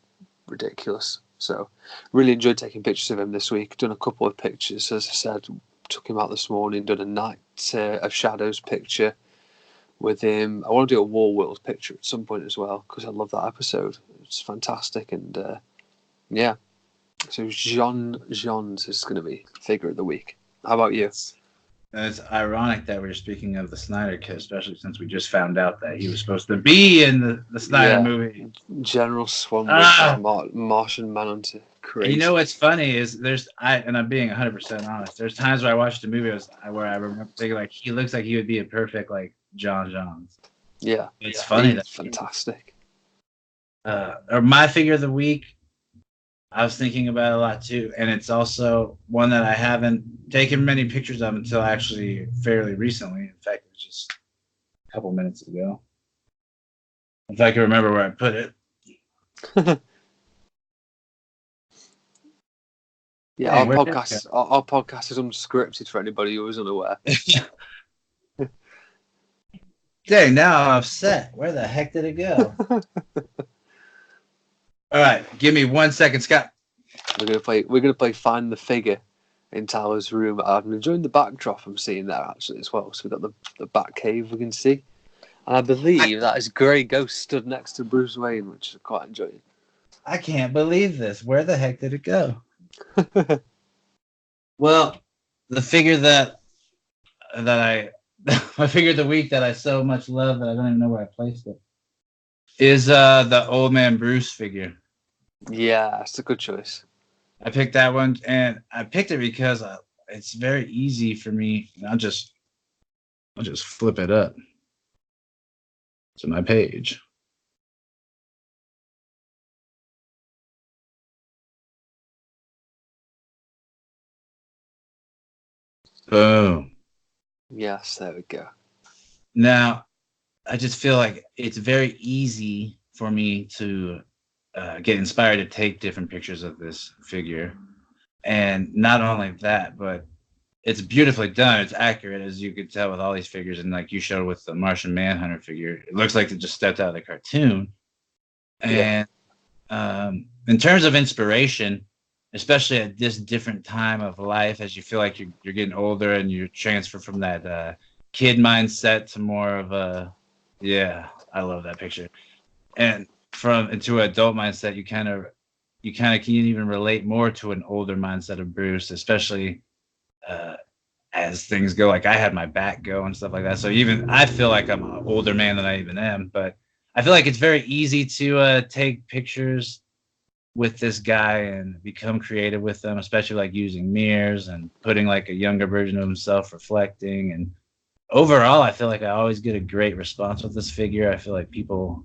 ridiculous. So really enjoyed taking pictures of him this week. Done a couple of pictures, as I said. Took him out this morning. Done a Night of Shadows picture with him. I want to do a War World picture at some point as well, because I love that episode. It's fantastic, and yeah. So Jean's is going to be figure of the week. How about you? It's ironic that we're speaking of the Snyder Cut, especially since we just found out that he was supposed to be in the Snyder movie. General Swan, Martian Manhunter. Crazy. You know what's funny is I'm being 100% honest. There's times where I watched the movie where I remember thinking like he looks like he would be a perfect like John Johns. Yeah, it's funny. That's fantastic. Or my figure of the week. I was thinking about it a lot too, and it's also one that I haven't taken many pictures of until actually fairly recently. In fact, it was just a couple minutes ago. If I can remember where I put it. Yeah, our podcast is unscripted for anybody who is unaware. Dang, now I'm upset. Where the heck did it go? All right, give me 1 second, Scott. We're gonna play Find the Figure in Tyler's room. I'm enjoying the backdrop I'm seeing there actually as well. So we've got the bat cave we can see, and I believe that is Grey Ghost stood next to Bruce Wayne, which I quite enjoying. I can't believe this. Where the heck did it go? Well, the figure my figure of the week that I so much love that I don't even know where I placed it is the Old Man Bruce figure. Yeah, it's a good choice. I picked that one, and I picked it because it's very easy for me. I'll just flip it up to my page. Boom. Yes, there we go. Now, I just feel like it's very easy for me to get inspired to take different pictures of this figure. And not only that, but it's beautifully done. It's accurate, as you could tell with all these figures. And like you showed with the Martian Manhunter figure, it looks like they just stepped out of the cartoon. And in terms of inspiration, especially at this different time of life, as you feel like you're getting older and you transfer from that kid mindset to more of a, yeah, I love that picture, and from into an adult mindset, you kind of can even relate more to an older mindset of Bruce, especially as things go. Like I had my back go and stuff like that, so even I feel like I'm an older man than I even am. But I feel like it's very easy to take pictures with this guy and become creative with them, especially like using mirrors and putting like a younger version of himself reflecting. And overall, I feel like I always get a great response with this figure. I feel like people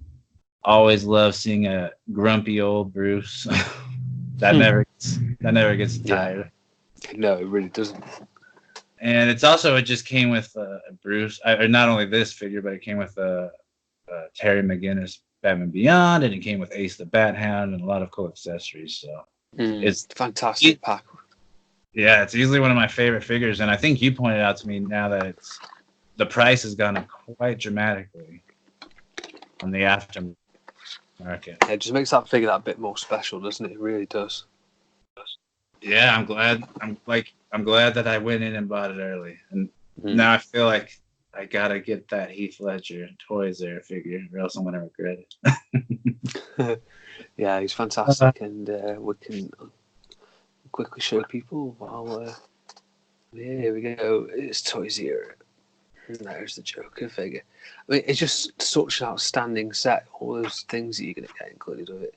always love seeing a grumpy old Bruce. that never gets tired. No, it really doesn't. And it's also, it just came with Bruce, or not only this figure, but it came with Terry McGinnis Batman Beyond, and it came with Ace the Bat Hound and a lot of cool accessories. So it's fantastic pack. Yeah, it's easily one of my favorite figures, and I think you pointed out to me now that the price has gone up quite dramatically on the aftermarket. It just makes that figure that bit more special, doesn't it? It really does. Yeah, I'm glad. I'm glad that I went in and bought it early, and now I feel like I gotta get that Heath Ledger Toys there figure, or else I'm gonna regret it. Yeah, he's fantastic, and we can quickly show people while. Here we go. It's Toys Here. And there's the Joker figure. I mean, it's just such an outstanding set. All those things that you're gonna get included with it.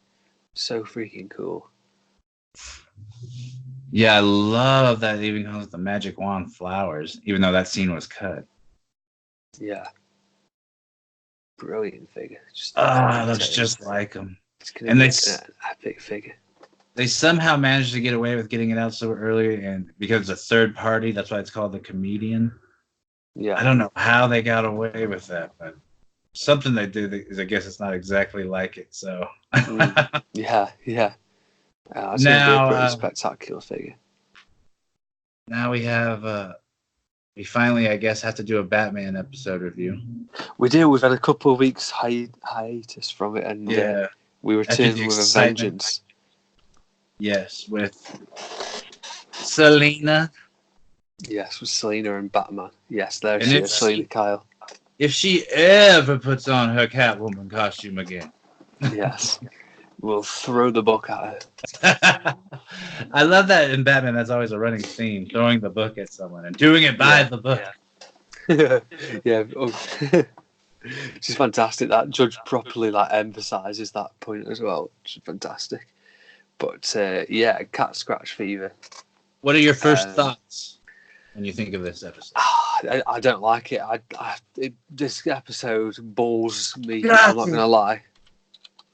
So freaking cool. Yeah, I love that it even comes with the magic wand flowers, even though that scene was cut. Yeah. Brilliant figure. Looks just like them. And they an epic figure. They somehow managed to get away with getting it out so early, and because it's a third party, that's why it's called the Comedian. Yeah. I don't know how they got away with that, but something they do is, I guess it's not exactly like it. So. Yeah. It's now, a pretty spectacular figure. Now we have. We finally, I guess, have to do a Batman episode review. We do. We've had a couple of weeks hiatus from it, and we returned with a vengeance. Yes, with Selina. Yes, with Selina and Batman. Yes, there she is, Selina Kyle. If she ever puts on her Catwoman costume again. Yes. We'll throw the book at her. I love that in Batman. That's always a running theme: throwing the book at someone and doing it by the book. Yeah. She's fantastic. That Judge properly emphasizes that point as well. She's fantastic. But cat scratch fever. What are your first thoughts when you think of this episode? I don't like it. This episode bores me. I'm not gonna lie.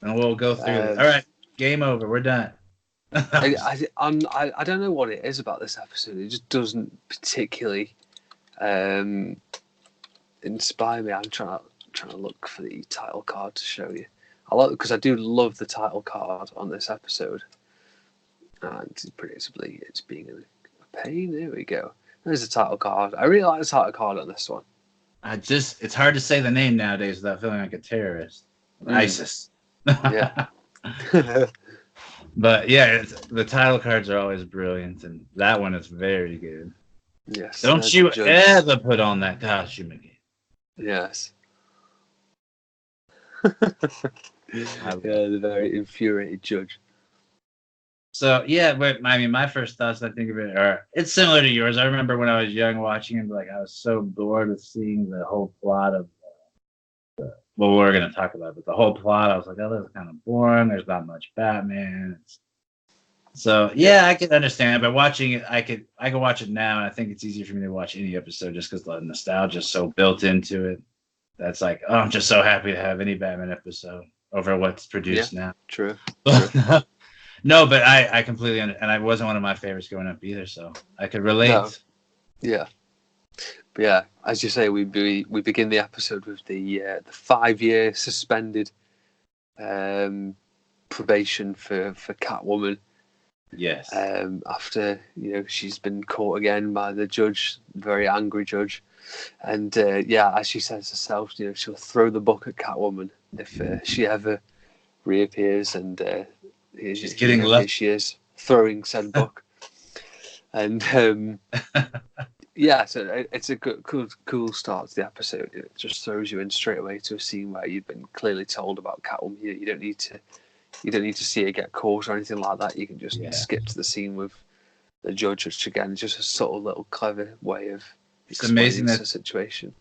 And we'll go through it. All right, game over. We're done. I don't know what it is about this episode. It just doesn't particularly inspire me. I'm trying to look for the title card to show you. Because I do love the title card on this episode, and predictably it's being a pain. There we go. There's the title card. I really like the title card on this one. It's hard to say the name nowadays without feeling like a terrorist. ISIS. Yeah. But yeah, the title cards are always brilliant, and that one is very good. Yes. Don't you ever put on that costume again. Yes. The very infuriated Judge. So yeah, but I mean, my first thoughts, I think of it, are it's similar to yours. I remember when I was young watching it, I was so bored with seeing the whole plot of. Well, we're going to talk about it, but the whole plot, I was like, oh, this is kind of boring. There's not much Batman. So, yeah, I could understand it. But watching it, I could watch it now, and I think it's easier for me to watch any episode just because the nostalgia is so built into it. That's like, oh, I'm just so happy to have any Batman episode over what's produced now. True. No, but I completely understand. And I wasn't one of my favorites growing up either, so I could relate. No. Yeah. But yeah, as you say, we begin the episode with the 5-year suspended probation for Catwoman. Yes. After she's been caught again by the judge, very angry judge, and as she says herself, she'll throw the book at Catwoman if she ever reappears, and she's getting left. She is throwing said book. And yeah, so it's a good, cool start to the episode. It just throws you in straight away to a scene where you've been clearly told about Catwoman. You don't need to see her get caught or anything like that. You can just skip to the scene with the judge, which again is just a subtle little clever way of explaining the situation.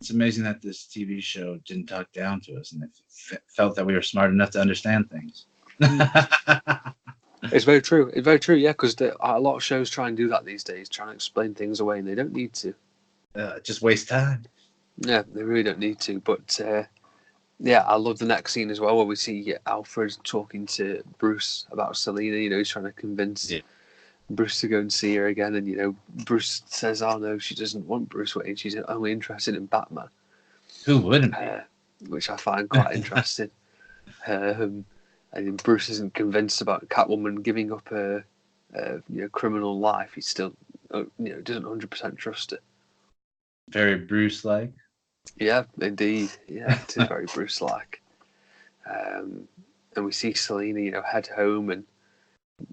It's amazing that this TV show didn't talk down to us and it felt that we were smart enough to understand things. It's very true. It's very true, yeah, because a lot of shows try and do that these days, trying to explain things away, and they don't need to. Just waste time. Yeah, they really don't need to. But yeah, I love the next scene as well, where we see Alfred talking to Bruce about Selina. You know, he's trying to convince Bruce to go and see her again, and you know, Bruce says, "Oh no, she doesn't want Bruce Wayne. She's only interested in Batman." Who wouldn't be? Which I find quite interesting. And Bruce isn't convinced about Catwoman giving up her criminal life. He still doesn't 100% trust her. Very Bruce-like. Yeah, indeed. Yeah, it is very Bruce-like. And we see Selina, head home, and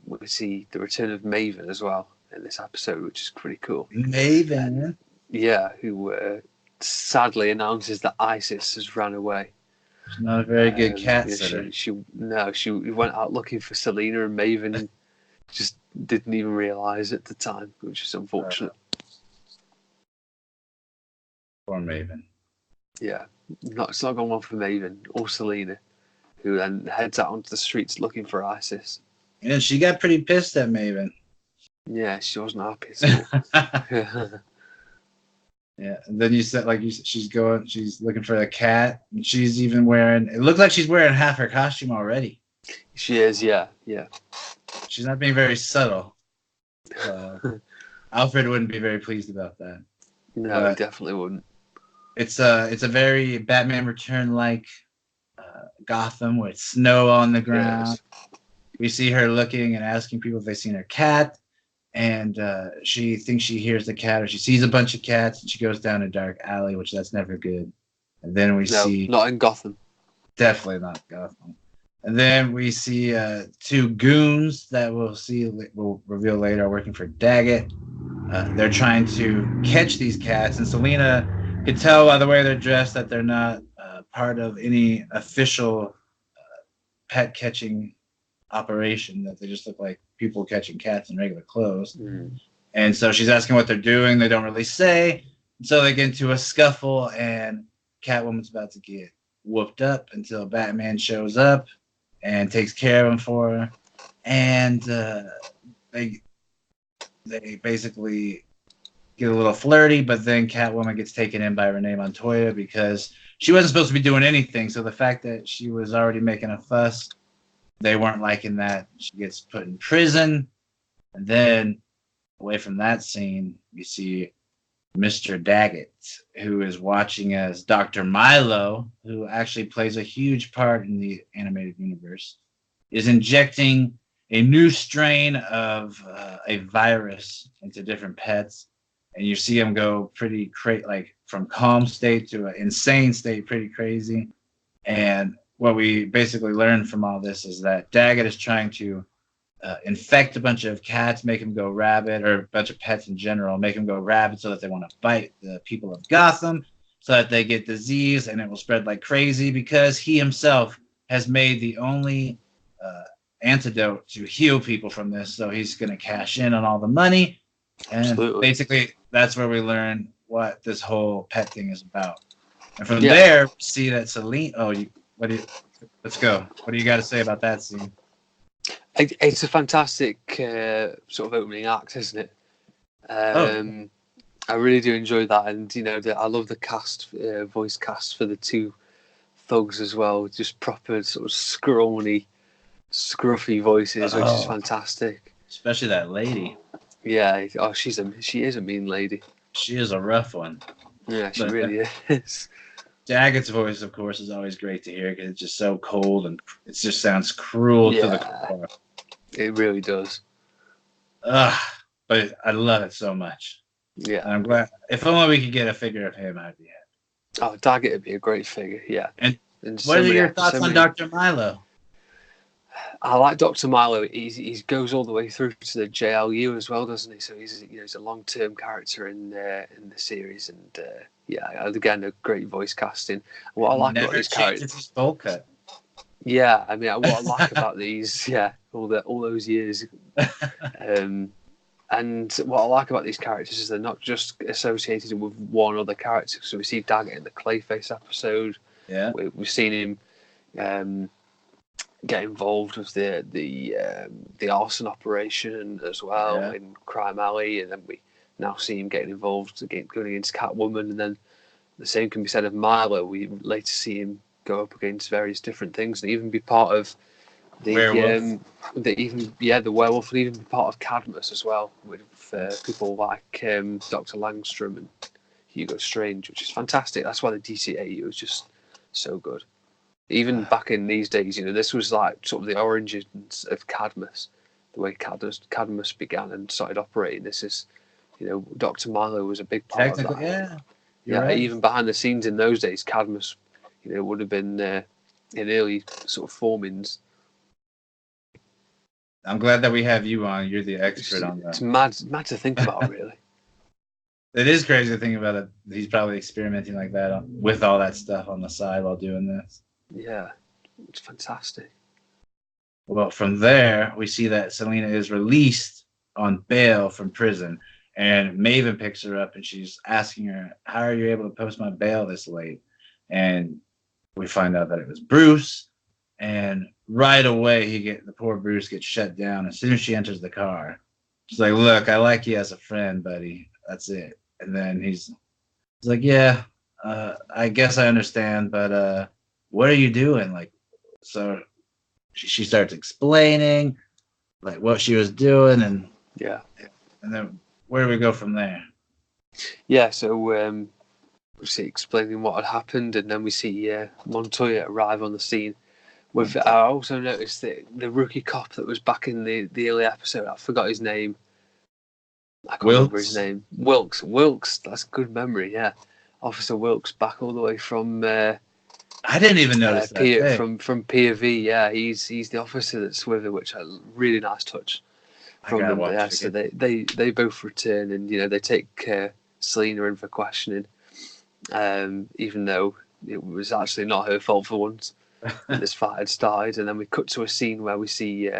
we see the return of Maven as well in this episode, which is pretty cool. Maven? Yeah, who sadly announces that Isis has run away. She's not a very good cat sitter. She went out looking for Selina, and Maven just didn't even realise at the time, which is unfortunate. Poor Maven. Yeah, it's not gone well for Maven or Selina, who then heads out onto the streets looking for Isis. And she got pretty pissed at Maven. Yeah, she wasn't happy at all. Yeah, and then she's looking for the cat, and she's even wearing. It looked like she's wearing half her costume already. She is, yeah. She's not being very subtle. Alfred wouldn't be very pleased about that. No, he definitely wouldn't. It's a very Batman Return like Gotham with snow on the ground. Yes. We see her looking and asking people if they've seen her cat. And she thinks she hears the cat, or she sees a bunch of cats, and she goes down a dark alley, which that's never good. And then we see... not in Gotham. Definitely not Gotham. And then we see two goons that we'll reveal later are working for Daggett. They're trying to catch these cats, and Selina could tell by the way they're dressed that they're not part of any official pet catching operation, that they just look like people catching cats in regular clothes. And so she's asking what they're doing. They don't really say. So they get into a scuffle, and Catwoman's about to get whooped up until Batman shows up and takes care of him for her. And they basically get a little flirty, but then Catwoman gets taken in by Renee Montoya because she wasn't supposed to be doing anything. So the fact that she was already making a fuss, they weren't liking that. She gets put in prison. And then away from that scene, you see Mr. Daggett, who is watching as Dr. Milo, who actually plays a huge part in the animated universe, is injecting a new strain of a virus into different pets. And you see him go pretty from calm state to an insane state, pretty crazy. And what we basically learned from all this is that Daggett is trying to infect a bunch of cats, make them go rabid, or a bunch of pets in general, make them go rabid so that they want to bite the people of Gotham, so that they get disease and it will spread like crazy, because he himself has made the only antidote to heal people from this. So he's going to cash in on all the money. And Absolutely. Basically, that's where we learn what this whole pet thing is about. And from there, we see that Selina... let's go. What do you got to say about that scene? It's a fantastic sort of opening act, isn't it? I really do enjoy that, and I love the voice cast for the two thugs as well. Just proper sort of scrawny, scruffy voices, which is fantastic. Especially that lady. Yeah. Oh, she is a mean lady. She is a rough one. Yeah, she really is. Daggett's voice, of course, is always great to hear because it's just so cold and it just sounds cruel to the core. It really does. But I love it so much. Yeah. And I'm glad. If only we could get a figure of him, I'd be happy. Oh, Daggett would be a great figure, yeah. And what are your thoughts on Dr. Milo? I like Dr. Milo. He goes all the way through to the JLU as well, doesn't he? So he's a long-term character in the series, and again, a great voice casting. What I like about Never these changes characters, his bowl cut. yeah, I mean, what I like about these, all those years, and what I like about these characters is they're not just associated with one other character. So we see Daggett in the Clayface episode. Yeah, we've seen him. Get involved with the arson operation as well in Crime Alley, and then we now see him getting involved going against Catwoman, and then the same can be said of Milo. We later see him go up against various different things and even be part of the werewolf. The werewolf, and even be part of Cadmus as well with people like Dr. Langstrom and Hugo Strange, which is fantastic. That's why the DCAU is just so good. Even back in these days, this was like sort of the origins of Cadmus, the way Cadmus began and started operating. This is, Dr. Milo was a big part of that. Yeah, right. Even behind the scenes in those days, Cadmus, would have been in early sort of formings. I'm glad that we have you on. You're the expert on that. It's mad to think about, really. It is crazy to think about it. He's probably experimenting like that with all that stuff on the side while doing this. Yeah, it's fantastic. Well, from there, we see that Selena is released on bail from prison, and Maven picks her up, and she's asking her, "How are you able to post my bail this late?" And we find out that it was Bruce, and right away, the poor Bruce gets shut down as soon as she enters the car. She's like, "Look, I like you as a friend, buddy. That's it." And then he's like, "Yeah, I guess I understand, but what are you doing?" Like, so she starts explaining like what she was doing, and then where do we go from there? Yeah, so we see explaining what had happened, and then we see Montoya arrive on the scene. I also noticed that the rookie cop that was back in the early episode, I forgot his name. I can't remember his name. Wilkes. That's good memory. Yeah, Officer Wilkes, back all the way from. I didn't even notice that. From POV, yeah, he's the officer that's with her, which a really nice touch from them. Yeah, so they both return, and they take Selena in for questioning, even though it was actually not her fault for once. This fight had started, and then we cut to a scene where we see,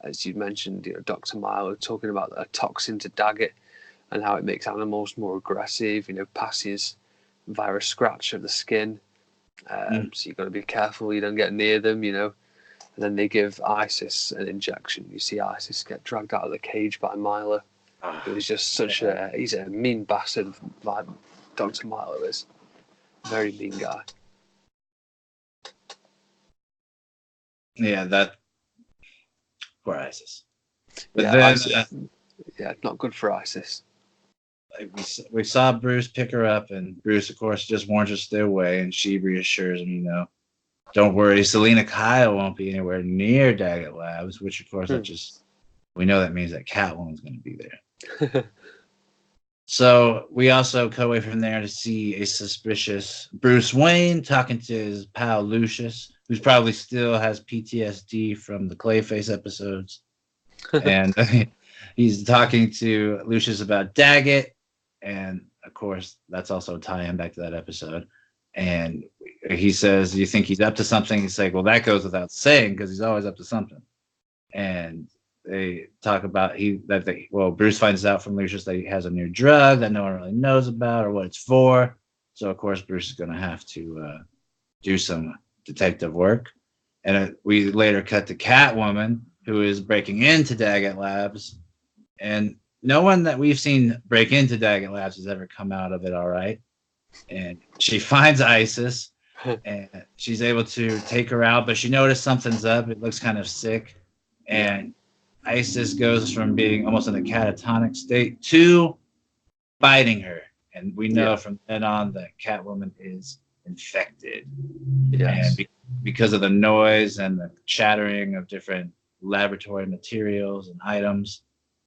as you mentioned, Dr. Milo talking about a toxin to Daggett and how it makes animals more aggressive. Passes via a scratch of the skin. So you've got to be careful you don't get near them, And then they give Isis an injection. You see Isis get dragged out of the cage by Milo. It was just he's a mean bastard, like Dr. Milo is. Very mean guy. Yeah, that poor Isis. But not good for Isis. Like we saw Bruce pick her up, and Bruce, of course, just warns her to stay away, and she reassures him, don't worry, Selena Kyle won't be anywhere near Daggett Labs, which, of course, we know that means that Catwoman's going to be there. So we also cut away from there to see a suspicious Bruce Wayne talking to his pal Lucius, who's probably still has PTSD from the Clayface episodes. And he's talking to Lucius about Daggett. And, of course, that's also a tie-in back to that episode. And he says, "Do you think he's up to something?" He's like, "Well, that goes without saying because he's always up to something." And they talk about Bruce finds out from Lucius that he has a new drug that no one really knows about or what it's for. So, of course, Bruce is going to have to do some detective work. And we later cut to Catwoman, who is breaking into Daggett Labs. And no one that we've seen break into Daggett Labs has ever come out of it all right. And she finds Isis, and she's able to take her out, but she noticed something's up. It looks kind of sick. And Isis goes from being almost in a catatonic state to biting her. And we know from then on that Catwoman is infected. Yes. And because of the noise and the chattering of different laboratory materials and items,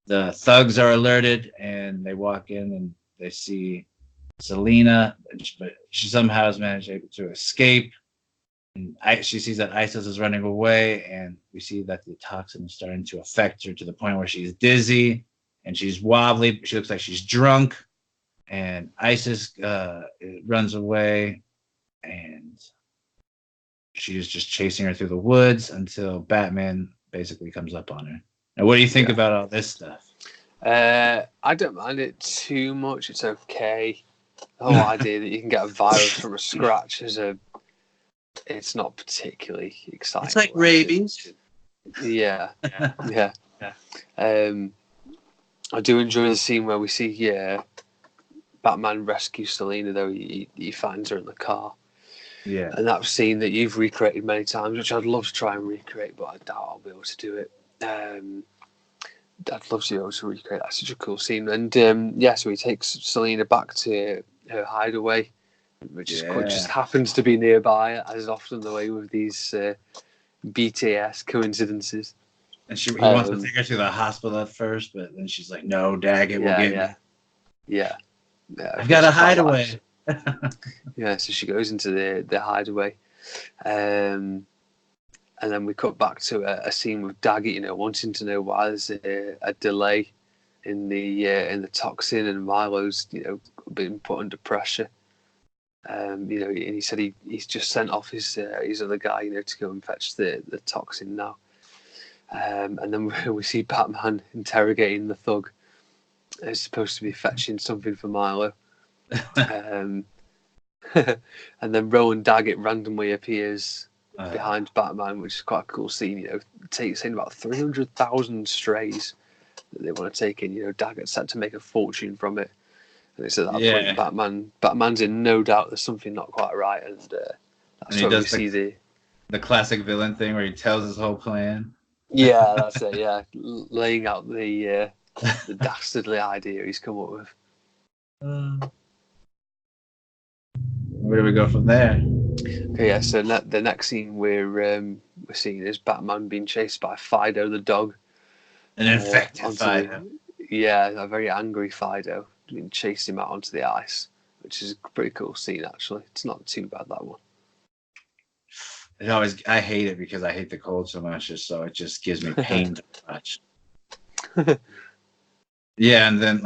the thugs are alerted, and they walk in and they see Selena, but she somehow has managed to escape. She sees that Isis is running away, and we see that the toxin is starting to affect her to the point where she's dizzy and she's wobbly. She looks like she's drunk, and Isis runs away, and she's just chasing her through the woods until Batman basically comes up on her. Now, what do you think about all this stuff? I don't mind it too much. It's okay. The whole idea that you can get a virus from a scratch it's not particularly exciting. It's like rabies. Yeah. I do enjoy the scene where we see Batman rescue Selina, though he finds her in the car. Yeah. And that scene that you've recreated many times, which I'd love to try and recreate, but I doubt I'll be able to do it. I'd love to be able to recreate. That's such a cool scene. And so he takes Selina back to her hideaway, which just happens to be nearby, as is often the way with these BTS coincidences. And he wants to take her to the hospital at first, but then she's like, "No, Daggett will get me." Yeah. I've got a hideaway. So she goes into the hideaway, and then we cut back to a scene with Daggett, wanting to know why there's a delay in the toxin, and Milo's been put under pressure. And he said he's just sent off his other guy, to go and fetch the toxin now. And then we see Batman interrogating the thug. He's supposed to be fetching something for Milo. And then Rowan Daggett randomly appears behind Batman, which is quite a cool scene. Saying about 300,000 strays that they want to take in. Daggett's set to make a fortune from it. And it's at that point Batman's in no doubt there's something not quite right, and that's where we see the classic villain thing where he tells his whole plan. Yeah, that's it. Yeah, laying out the dastardly idea he's come up with. Where do we go from there? Okay, so the next scene we're seeing is Batman being chased by Fido the dog. An infected Fido. A very angry Fido being chased him out onto the ice, which is a pretty cool scene, actually. It's not too bad, that one. I hate it because I hate the cold so much, so it just gives me pain to watch. Yeah, and then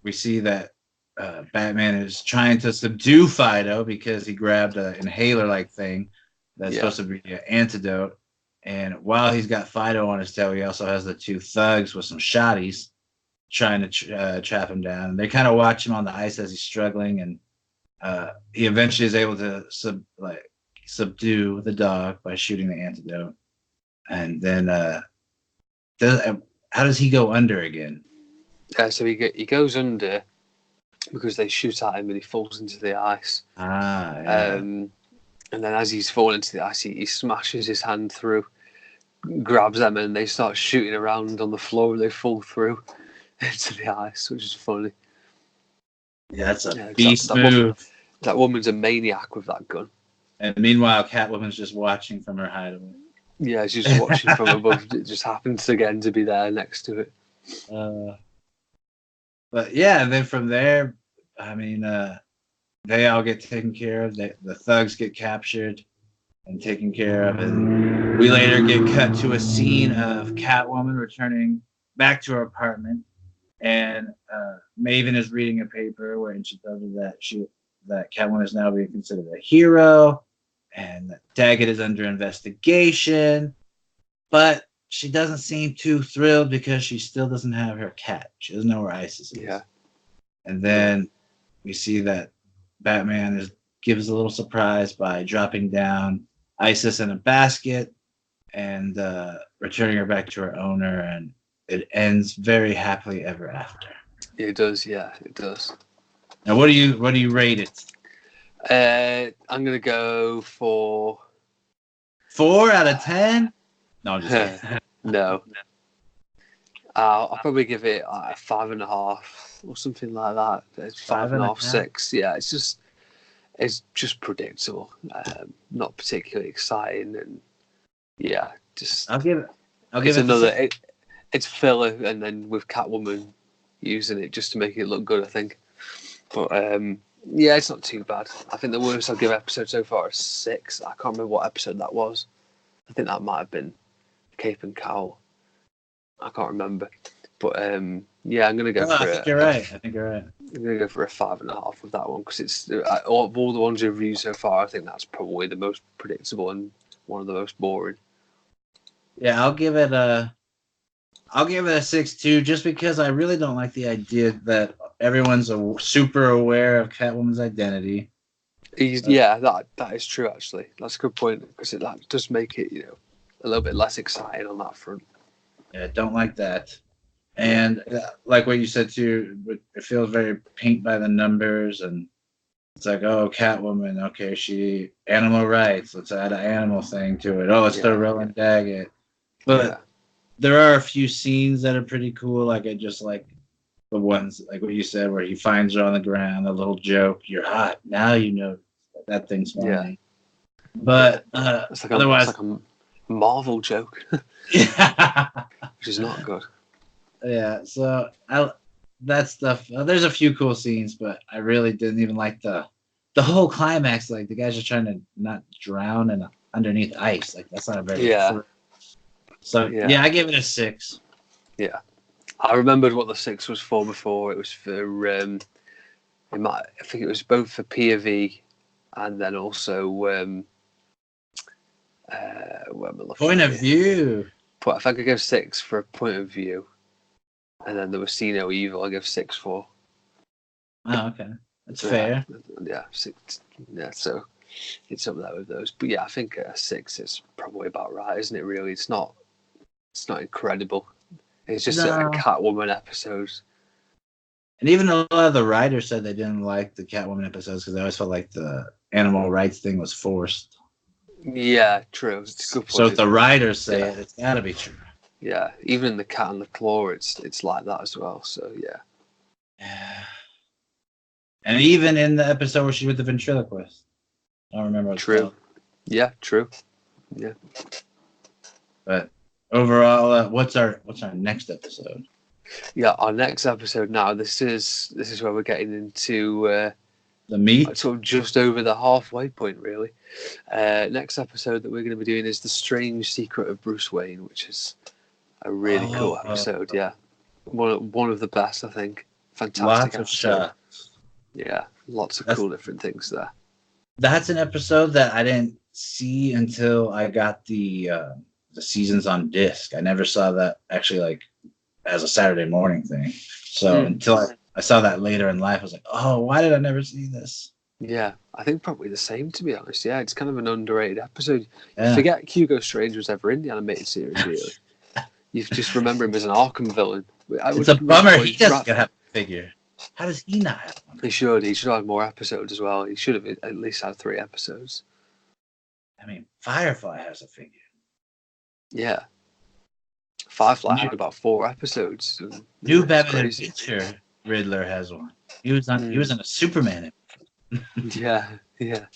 we see that Batman is trying to subdue Fido because he grabbed an inhaler-like thing that's supposed to be an antidote. And while he's got Fido on his tail, he also has the two thugs with some shotties trying to trap him down. And they kind of watch him on the ice as he's struggling, and he eventually is able to subdue the dog by shooting the antidote. And then how does he go under again? So he goes under because they shoot at him and he falls into the ice. And then as he's falling into the ice, he smashes his hand through, grabs them, and they start shooting around on the floor, and they fall through into the ice, which is funny. Yeah, that's a beast move. That woman's a maniac with that gun. And meanwhile, Catwoman's just watching from her hideaway. Yeah, she's just watching from above. It just happens again to be there next to it. But yeah, and then from there, I mean, they all get taken care of. The thugs get captured and taken care of. And we later get cut to a scene of Catwoman returning back to her apartment. And Maven is reading a paper where she tells her that Catwoman is now being considered a hero, and that Daggett is under investigation. But she doesn't seem too thrilled because she still doesn't have her cat. She doesn't know where Isis is. Yeah. And then we see that Batman gives a little surprise by dropping down Isis in a basket and returning her back to her owner, and it ends very happily ever after. It does, yeah, it does. Now, what do you rate it? I'm gonna go for 4 out of 10. No, I'm just kidding. No. I'll probably give it a 5.5 or something like that. It's 5.5, 6. Yeah, it's just predictable. Not particularly exciting, and yeah, just. I'll give it another. It's filler, and then with Catwoman using it just to make it look good, I think. But Yeah, it's not too bad. I think the worst I'll give episode so far is 6. I can't remember what episode that was. I think that might have been Cape and Cowl. I can't remember. But yeah, I'm gonna go for I think you're right. I think you're right. I'm gonna go for a 5.5 with that one because it's of all the ones we've reviewed so far. I think that's probably the most predictable and one of the most boring. Yeah, I'll give it a 6 too, just because I really don't like the idea that everyone's super aware of Catwoman's identity. Yeah, that is true. Actually, that's a good point because that does make it a little bit less exciting on that front. Yeah, don't like that. And like what you said too, it feels very paint by the numbers, and it's like, oh, Catwoman, okay, she animal rights. Let's add an animal thing to it. Oh, let's throw Roland Daggett. But there are a few scenes that are pretty cool. Like I just like the ones like what you said, where he finds her on the ground, a little joke. You're hot now. You know that thing's funny. Yeah. But it's like otherwise, it's like a Marvel joke, yeah. which is not good. Yeah, so that stuff. There's a few cool scenes, but I really didn't even like the whole climax. Like the guys are trying to not drown and underneath ice. Like that's not a very So yeah, I gave it a 6. Yeah, I remembered what the 6 was for before. It was for I think it was both for POV and then also point of view. I think I gave 6 for a point of view. And then there was See No Evil. I give 6 for. Oh, okay, that's fair. Yeah, 6. Yeah, so it's up there with those. But yeah, I think 6 is probably about right, isn't it? Really, it's not incredible. It's just a Catwoman episode. And even a lot of the writers said they didn't like the Catwoman episodes because they always felt like the animal rights thing was forced. Yeah, true. It's a good point. So if the writers say it, it's got to be true. Yeah, even in the Cat and the Claw, it's like that as well. So yeah. And even in the episode where she's with the ventriloquist, I don't remember. True. Yeah, true. Yeah. But overall, what's our next episode? Yeah, our next episode now. This is where we're getting into the meat, sort of just over the halfway point, really. Next episode that we're going to be doing is The Strange Secret of Bruce Wayne, which is a really cool episode. Yeah, one of the best, I think. Fantastic. Lots of shots. Yeah, lots of cool different things there. That's an episode that I didn't see until I got the seasons on disc. I never saw that actually like as a Saturday morning thing. So until I saw that later in life, I was like, oh, why did I never see this? Yeah, I think probably the same, to be honest. Yeah, it's kind of an underrated episode. Yeah. You forget Hugo Strange was ever in the animated series, really. You just remember him as an Arkham villain. It's a bummer he doesn't have a figure. How does he not have one? He should have more episodes as well. He should have at least had 3 episodes. I mean, Firefly has a figure. Yeah. Firefly had about 4 episodes. New Batman Adventure Riddler has one. He was in a Superman episode. Yeah.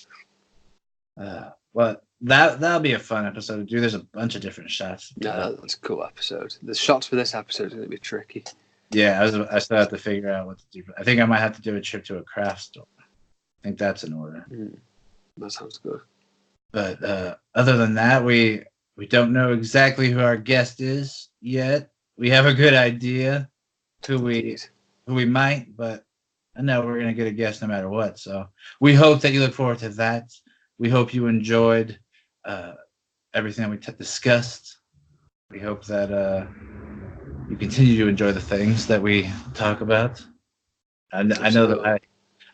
Well, that'll be a fun episode to do. There's a bunch of different shots. Yeah, that's a cool episode. The shots for this episode are going to be tricky. Yeah, I still have to figure out what to do. I think I might have to do a trip to a craft store. I think that's in order. That sounds good. But other than that, we don't know exactly who our guest is yet. We have a good idea who we might, but I know we're going to get a guest no matter what. So we hope that you look forward to that. We hope you enjoyed everything that we discussed. We hope that you continue to enjoy the things that we talk about. I know that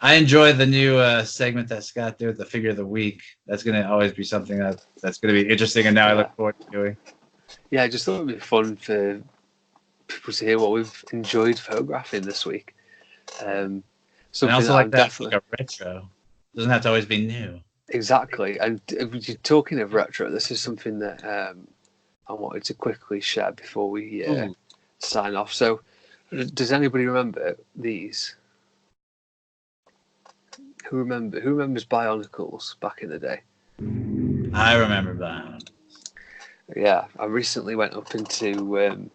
I enjoy the new segment that Scott did with the figure of the week. That's going to always be something that's going to be interesting, and now I look forward to doing. Yeah, I just thought it would be fun for people to hear what we've enjoyed photographing this week. And also like that, like a retro. Doesn't have to always be new. Exactly. And talking of retro, this is something that I wanted to quickly share before we sign off. So, does anybody remember these? Who remembers Bionicles back in the day? I remember Bionicles. Yeah, I recently went up into the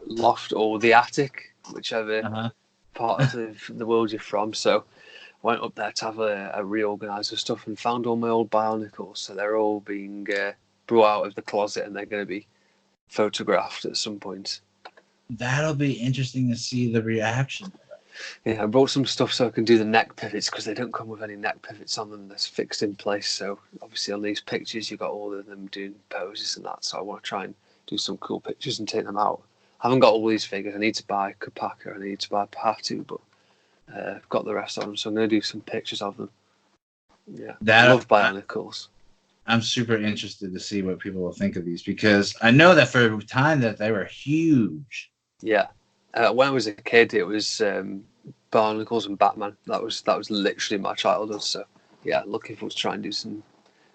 loft or the attic, whichever part of the world you're from. So I went up there to have a reorganise of stuff and found all my old Bionicles. So they're all being brought out of the closet and they're going to be photographed at some point. That'll be interesting to see the reaction. Yeah, I brought some stuff so I can do the neck pivots because they don't come with any neck pivots on them. That's fixed in place. So obviously on these pictures you've got all of them doing poses and that. So I want to try and do some cool pictures and take them out. I haven't got all these figures. I need to buy Kopaka. I need to buy Patu, but I've got the rest of them. So I'm going to do some pictures of them. Yeah, I love Bionicles. I'm super interested to see what people will think of these because I know that for a time that they were huge. Yeah. When I was a kid, it was Barnacles and Batman. That was literally my childhood. So yeah, looking forward to trying to do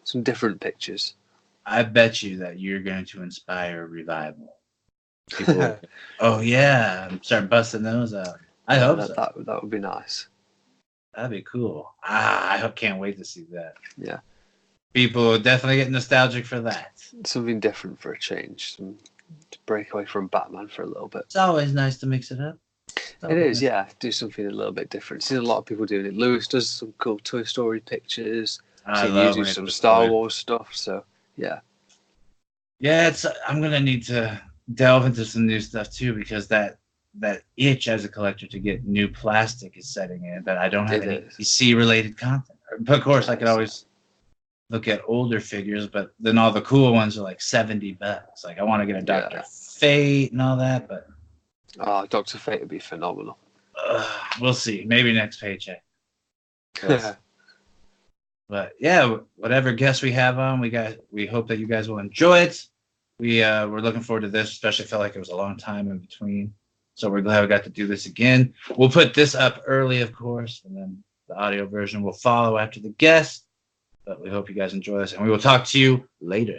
some different pictures. I bet you that you're going to inspire a revival. People, oh yeah, start busting those out. I hope so. That would be nice. That'd be cool. I can't wait to see that. Yeah, people will definitely get nostalgic for that. Something different for a change. To break away from Batman for a little bit. It's always nice to mix it up. It is, yeah. Do something a little bit different. See a lot of people doing it. Lewis does some cool Toy Story pictures. I love using some Star Wars stuff. So yeah. Yeah, I'm gonna need to delve into some new stuff too because that itch as a collector to get new plastic is setting in. But I don't have any DC related content. But of course, I could always look at older figures, but then all the cool ones are like $70. Like I want to get a Dr. Fate and all that, but Dr. Fate would be phenomenal. We'll see. Maybe next paycheck. But yeah, whatever guests we have on, we hope that you guys will enjoy it. We're looking forward to this, especially felt like it was a long time in between. So we're glad we got to do this again. We'll put this up early, of course, and then the audio version will follow after the guest. But we hope you guys enjoy this, and we will talk to you later.